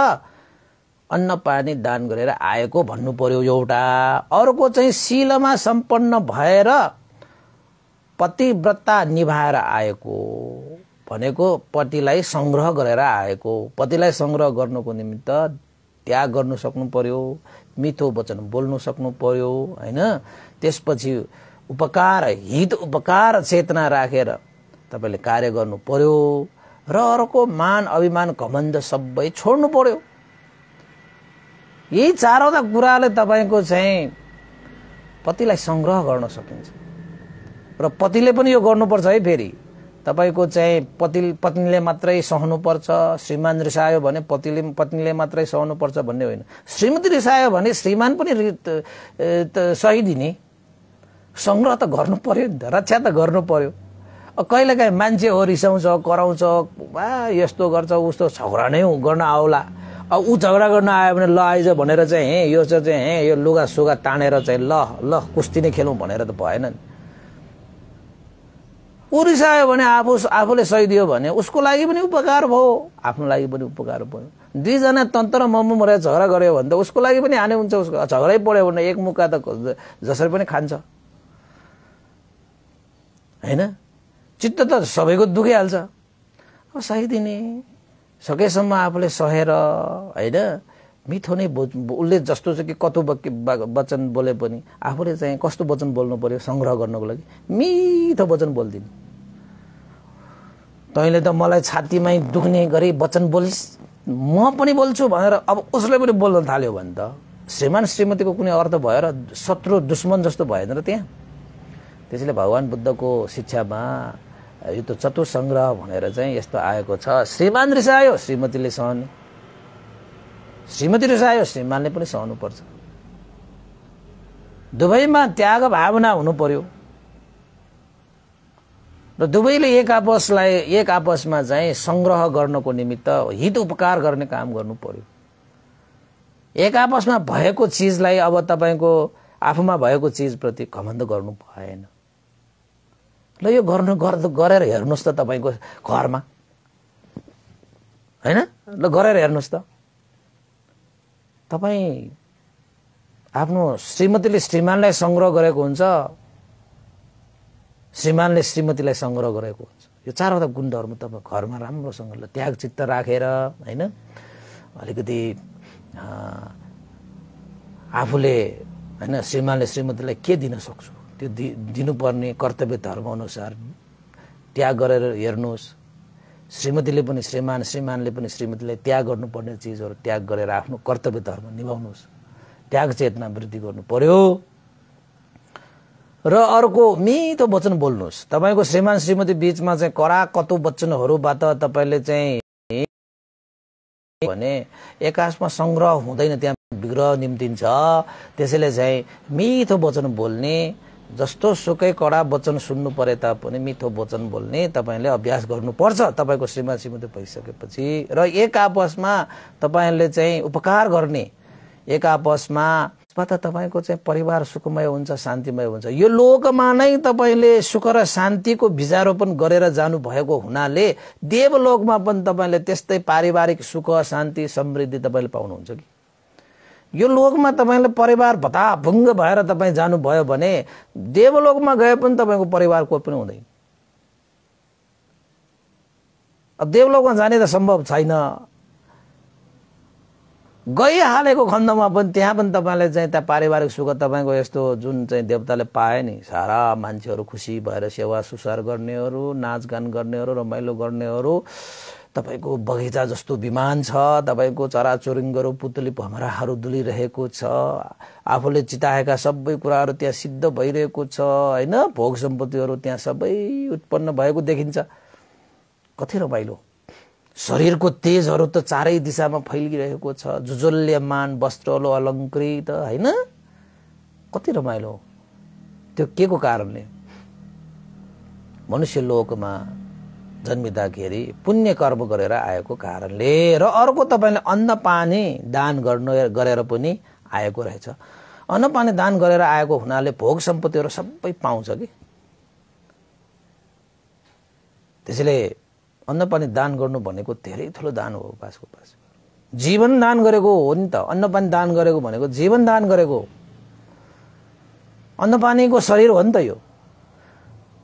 अन्न पानी दान गरेर आएको भन्नु पर्यो एउटा। अर्को चाहिँ शीलमा सम्पन्न भएर पतिव्रता निभाएर आएको भनेको पतिलाई संग्रह गरेर आएको। पतिलाई संग्रह गर्नको निमित्त त्याग गर्नु सक्नु पर्यो, मिठो वचन बोल्नु सक्नु पर्यो, हैन। त्यसपछि उपकार, हित उपकार चेतना राखेर तपाईले कार्य गर्नु पर्यो र अर्को मान अभिमान घमण्ड सबै छोड्नु पर्यो। यही चारवटा कुराले तपाईको चाहिँ पतिलाई संग्रह गर्न सकिन्छ। र पतिले पनि यो गर्नुपर्छ है। फेरि तपाईको चाहिँ पत्नीले मात्रै सहनुपर्छ, श्रीमान रिसायो भने पत्नीले मात्रै सहनुपर्छ भन्ने होइन। श्रीमती रिसायो भने श्रीमान पनि सहिदिने, संग्रह त गर्नु पर्यो नि त, रक्षा त गर्नु पर्यो। कहिलेकाहीँ मान्छे हो रिसाउँछ कराउँछ यस्तो गर्छ उस्तो झगडा नै गर्न आउला अब ऊ झगडा गर्न आयो भने ल आइज भनेर चाहिँ यो चाहिँ यो लुगा सुगा तानेर चाहिँ ल कुस्ती नै खेलौँ भनेर त भएन नि ऊ रिसायो भने आफूले सहिदियो भने उसको लागि पनि उपकार भयो आफ्नो लागि पनि उपकार भयो दुईजना तन्त्र मम्म मरेर झगडा गर्यो भने त उसको लागि पनि हानि हुन्छ उसको झगडै पऱ्यो भने एक मुक्का त जसरी पनि खान्छ हैन चित्त त सबैको दुखिहाल्छ अब सहिदिने सकेसम्म आफूले सहेर हैन मिठो नै उसले जस्तो छ कि कतो वचन बोले पनि आफूले चाहिँ कस्तो वचन बोल्नु पर्यो संग्रह गर्नको लागि मिठो वचन बोल्दिनु तैँले त मलाई छातीमै दुख्ने गरी वचन बोलिस् म पनि बोल्छु भनेर अब उसले पनि बोल्न थाल्यो भने त श्रीमान श्रीमतीको कुनै अर्थ भयो र शत्रु दुश्मन जस्तो भएन र त्यहाँ त्यसैले भगवान बुद्धको शिक्षामा यो त चतुर संग्रह भनेर चाहिँ यस्तो आएको छ श्रीमान रिसायो श्रीमतीले सहने श्रीमती रिसायो श्रीमानले पनि सहनु पर्छ दुवैमा त्याग भावना हुनु पर्यो र दुवैले एक आपसमा चाहिँ संग्रह गर्नको निमित्त हित उपकार गर्ने काम गर्नु पर्यो एक आपसमा भएको चीजलाई अब तपाईको आफूमा भएको चीज प्रति घमण्ड गर्नु भएन ल यो गरेर हेर्नुस् त तपाईको घरमा हैन ल गरेर हेर्नुस् त तपाई आफ्नो श्रीमतीले श्रीमानलाई संग्रह गरेको हुन्छ श्रीमानले श्रीमतीलाई संग्रह गरेको हुन्छ यो चारवटा गुणधर्म तपाई घरमा राम्रोसँग त्याग चित्त राखेर हैन अलिकति आफूले हैन श्रीमानले श्रीमतीलाई के दिन सक्छु त्यो दिनुपर्ने कर्तव्य धर्म अनुसार त्याग गरेर हेर्नुस् श्रीमतीले पनि श्रीमानले पनि श्रीमतीलाई त्याग गर्नुपर्ने चीजहरु त्याग गरेर आफ्नो कर्तव्य धर्म निभाउनुस् त्याग चेतना वृद्धि गर्नु पर्यो र अर्को मिठो वचन बोल्नुस् तपाईको श्रीमान श्रीमती बीचमा चाहिँ करा कतु वचनहरुबाट तपाईले चाहिँ भने एकासमा संग्रह हुँदैन त्यहाँ विग्रह निम्तिन्छ त्यसैले चाहिँ मिठो वचन बोल्ने जस्तो सुकै कडा वचन सुन्नु परे तापनि मिठो वचन बोल्ने तपाईले अभ्यास गर्नुपर्छ तपाईको श्रीमान श्रीमती भइसकेपछि र एक आपसमा तपाईले चाहिँ उपकार गर्ने एक आपसमा तपाईको चाहिँ परिवार सुखमय हुन्छ शान्तिमय हुन्छ यो लोकमा नै तपाईले सुख र शान्तिको बीजारोपण गरेर जानु भएको हुनाले देवलोकमा पनि तपाईले त्यस्तै पारिवारिक सुख शान्ति समृद्धि तपाईले पाउनुहुन्छ कि यो लोकमा तपाईले परिवार भताभुङ्ग भएर तपाई जानु भयो भने देवलोकमा गए पनि तपाईको परिवार कोही पनि हुँदैन अब देवलोकमा जाने त सम्भव छैन गइहालेको खण्डमा पनि त्यहाँ पनि तपाईले चाहिँ त्यहाँ पारिवारिक सुख तपाईको यस्तो जुन चाहिँ देवताले पाए नि सारा मान्छेहरु खुशी भएर सेवा सुसार गर्नेहरु नाचगान गर्नेहरु रमाइलो गर्नेहरु तपाईको बगैँचा जस्तो विमान छ तपाईको चराचुरुङ्गहरु पुतली भमराहरु डुलिरहेको छ आफूले चिताएका सबै कुराहरु त्यहाँ सिद्ध भइरहेको छ हैन भोग सम्पत्तिहरु त्यहाँ सबै उत्पन्न भएको देखिन्छ कति रमाइलो शरीरको तेजहरु त चारै दिशामा फैलिरहेको छ जुजुल्यमान वस्त्रले अलंकृत हैन कति रमाइलो त्यो केको कारणले मनुष्य लोकमा जन्मिँदाखेरि पुण्य कर्म गरेर आएको कारणले र अर्को तपाईले अन्न पानी दान गरेर पनि आएको रहेछ अन्न पानी दान गरेर आएको हुनाले भोग सम्पत्तिहरु सबै पाउँछ कि त्यसैले अन्न पानी दान गर्नु भनेको धेरै ठूलो दान हो उपासको पास जीवन दान गरेको हो नि त अन्न पानी दान गरेको भनेको जीवन दान गरेको अन्न पानीको शरीर हो नि त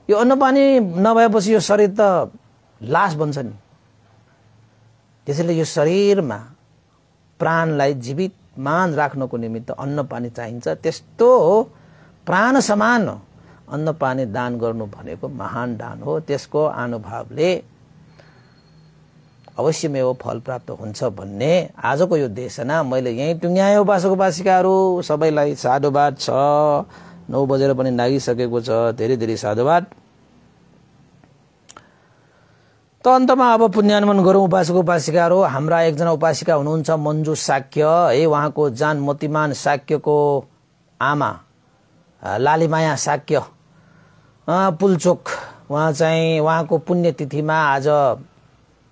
यो अन्न पानी नभएपछि यो शरीर त लास बन्छ नि त्यसैले यो शरीरमा प्राणलाई जीवितमान राख्नको निमित्त अन्न पानी चाहिन्छ त्यस्तो प्राण समान अन्न पानी दान गर्नु भनेको महान दान हो त्यसको अनुभवले अवश्यमेव फल प्राप्त हुन्छ भन्ने आजको यो देशना मैले यही टुङ्ग्याए उपासक उपासिकाहरु सबैलाई साधुवाद छ 9 बजेर पनि लागिसकेको छ धेरै धेरै साधुवाद त अन्तमा अब पुण्यानुमन गरौँ उपासक उपासिकाहरु हाम्रा एकजना उपासिका हुनुहुन्छ मञ्जु शाक्य है उहाँको जान मोतीमान शाक्यको आमा लालीमाया शाक्य पुलचोक उहाँ चाहिँ उहाँको पुण्यतिथिमा आज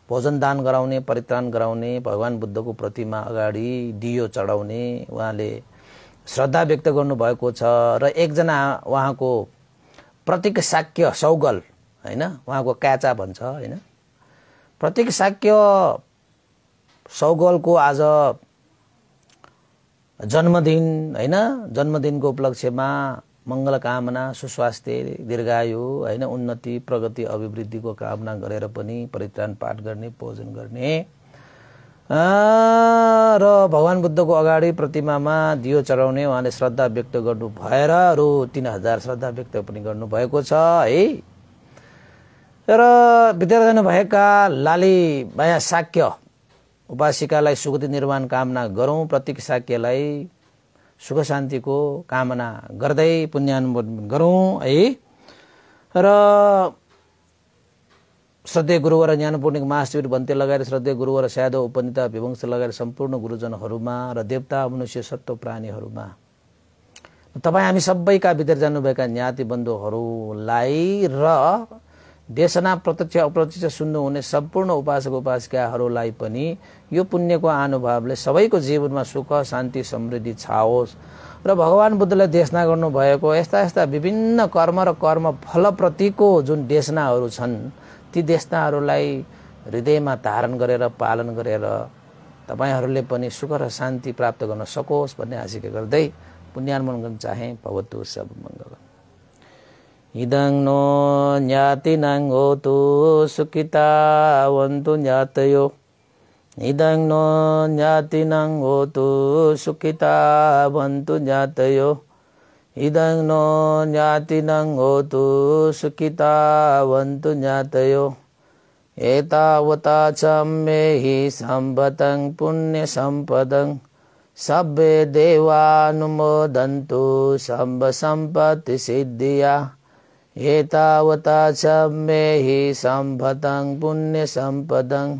भोजन दान गराउने, परित्राण गराउने, भगवान बुद्धको प्रतिमा अगाडि दियो चढाउने उहाँले श्रद्धा व्यक्त गर्नुभएको छ। र एकजना उहाँको प्रतीक शाक्य सौगल हैन, उहाँको काचा भन्छ हैन, प्रतीक शाक्य सौगलको आज जन्मदिन हैन, जन्मदिनको उपलक्ष्यमा मंगल कामना, सुस्वास्थ्य, दीर्घायु हैन, उन्नति, प्रगति, अभिवृद्धिको कामना गरेर पनि परित्राण पाठ गर्ने, पूजन गर्ने र भगवान बुद्धको अगाडि प्रतिमामा दियो चढाउने उहाँले श्रद्धा व्यक्त गर्नु भएर रु 3000 श्रद्धा व्यक्त पनि गर्नु भएको छ है। र विद्यार्थी भएका लाली माया शाक्य उपासिकालाई सुगति निर्माण कामना गरौं, प्रतीक शाक्यलाई सुख शान्तिको कामना गर्दै पुण्यानुमोदन गरौं है। र श्रद्धेय गुरुवर ज्ञानपूर्णिक महाशिविर भन्ते लगाएर श्रद्धेय गुरुवर स्यादो उपनिता विवंश लगाएर सम्पूर्ण गुरुजनहरूमा र देवता मनुष्य सत्व प्राणीहरूमा तपाईँ हामी सबैका विदेश जानुभएका ज्ञाति बन्धुहरूलाई र देशना प्रत्यक्ष अप्रत्यक्ष सुन्नुहुने सम्पूर्ण उपासक उपासिकाहरूलाई पनि यो पुण्यको अनुभवले सबैको जीवनमा सुख शान्ति समृद्धि छाओस् र भगवान बुद्धले देशना गर्नुभएको यस्ता यस्ता विभिन्न कर्म र कर्म फलप्रतिको जुन देशनाहरू छन् ती देशनाहरूलाई हृदयमा धारण गरेर पालन गरेर तपाईहरूले पनि सुख र शान्ति प्राप्त गर्न सकोस् भन्ने आशिका गर्दै पुण्यानुमोदन गर्न चाहे। भवतु सब मङ्गलम्। इदं नो ज्ञातिनां होतु सुखितावन्तु ज्ञातयो, इदं नो ज्ञातिनां होतु सुखितावन्तु ज्ञातयो, इदं नो ज्ञातिनां होतु सुखितावन्तु ज्ञातयो। एतावता च मेहि सम्पतं पुण्यसम्पदं सब्बे देवानुमोदन्तु सम्ब सम्पत्ति सिद्धिया। एतावता च मेहि सम्पतं पुण्यसम्पदं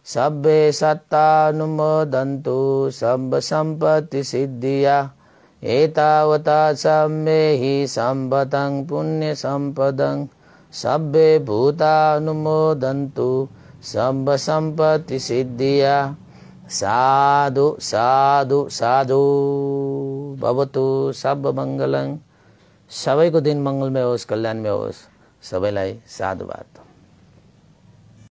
सब्बे सत्तानुमोदन्तु सम्ब सम्पत्ति सिद्धिया। एतावता च मेहि सम्पतं पुण्यसम्पदं सब्बे भूतानुमोदन्तु सम्ब सम्पत्ति सिद्धिया। साधु साधु साधु। भवतु सब मङ्गलं। सबैको दिन मङ्गलमय होस्, कल्याणमय होस्। सबैलाई साधुवाद।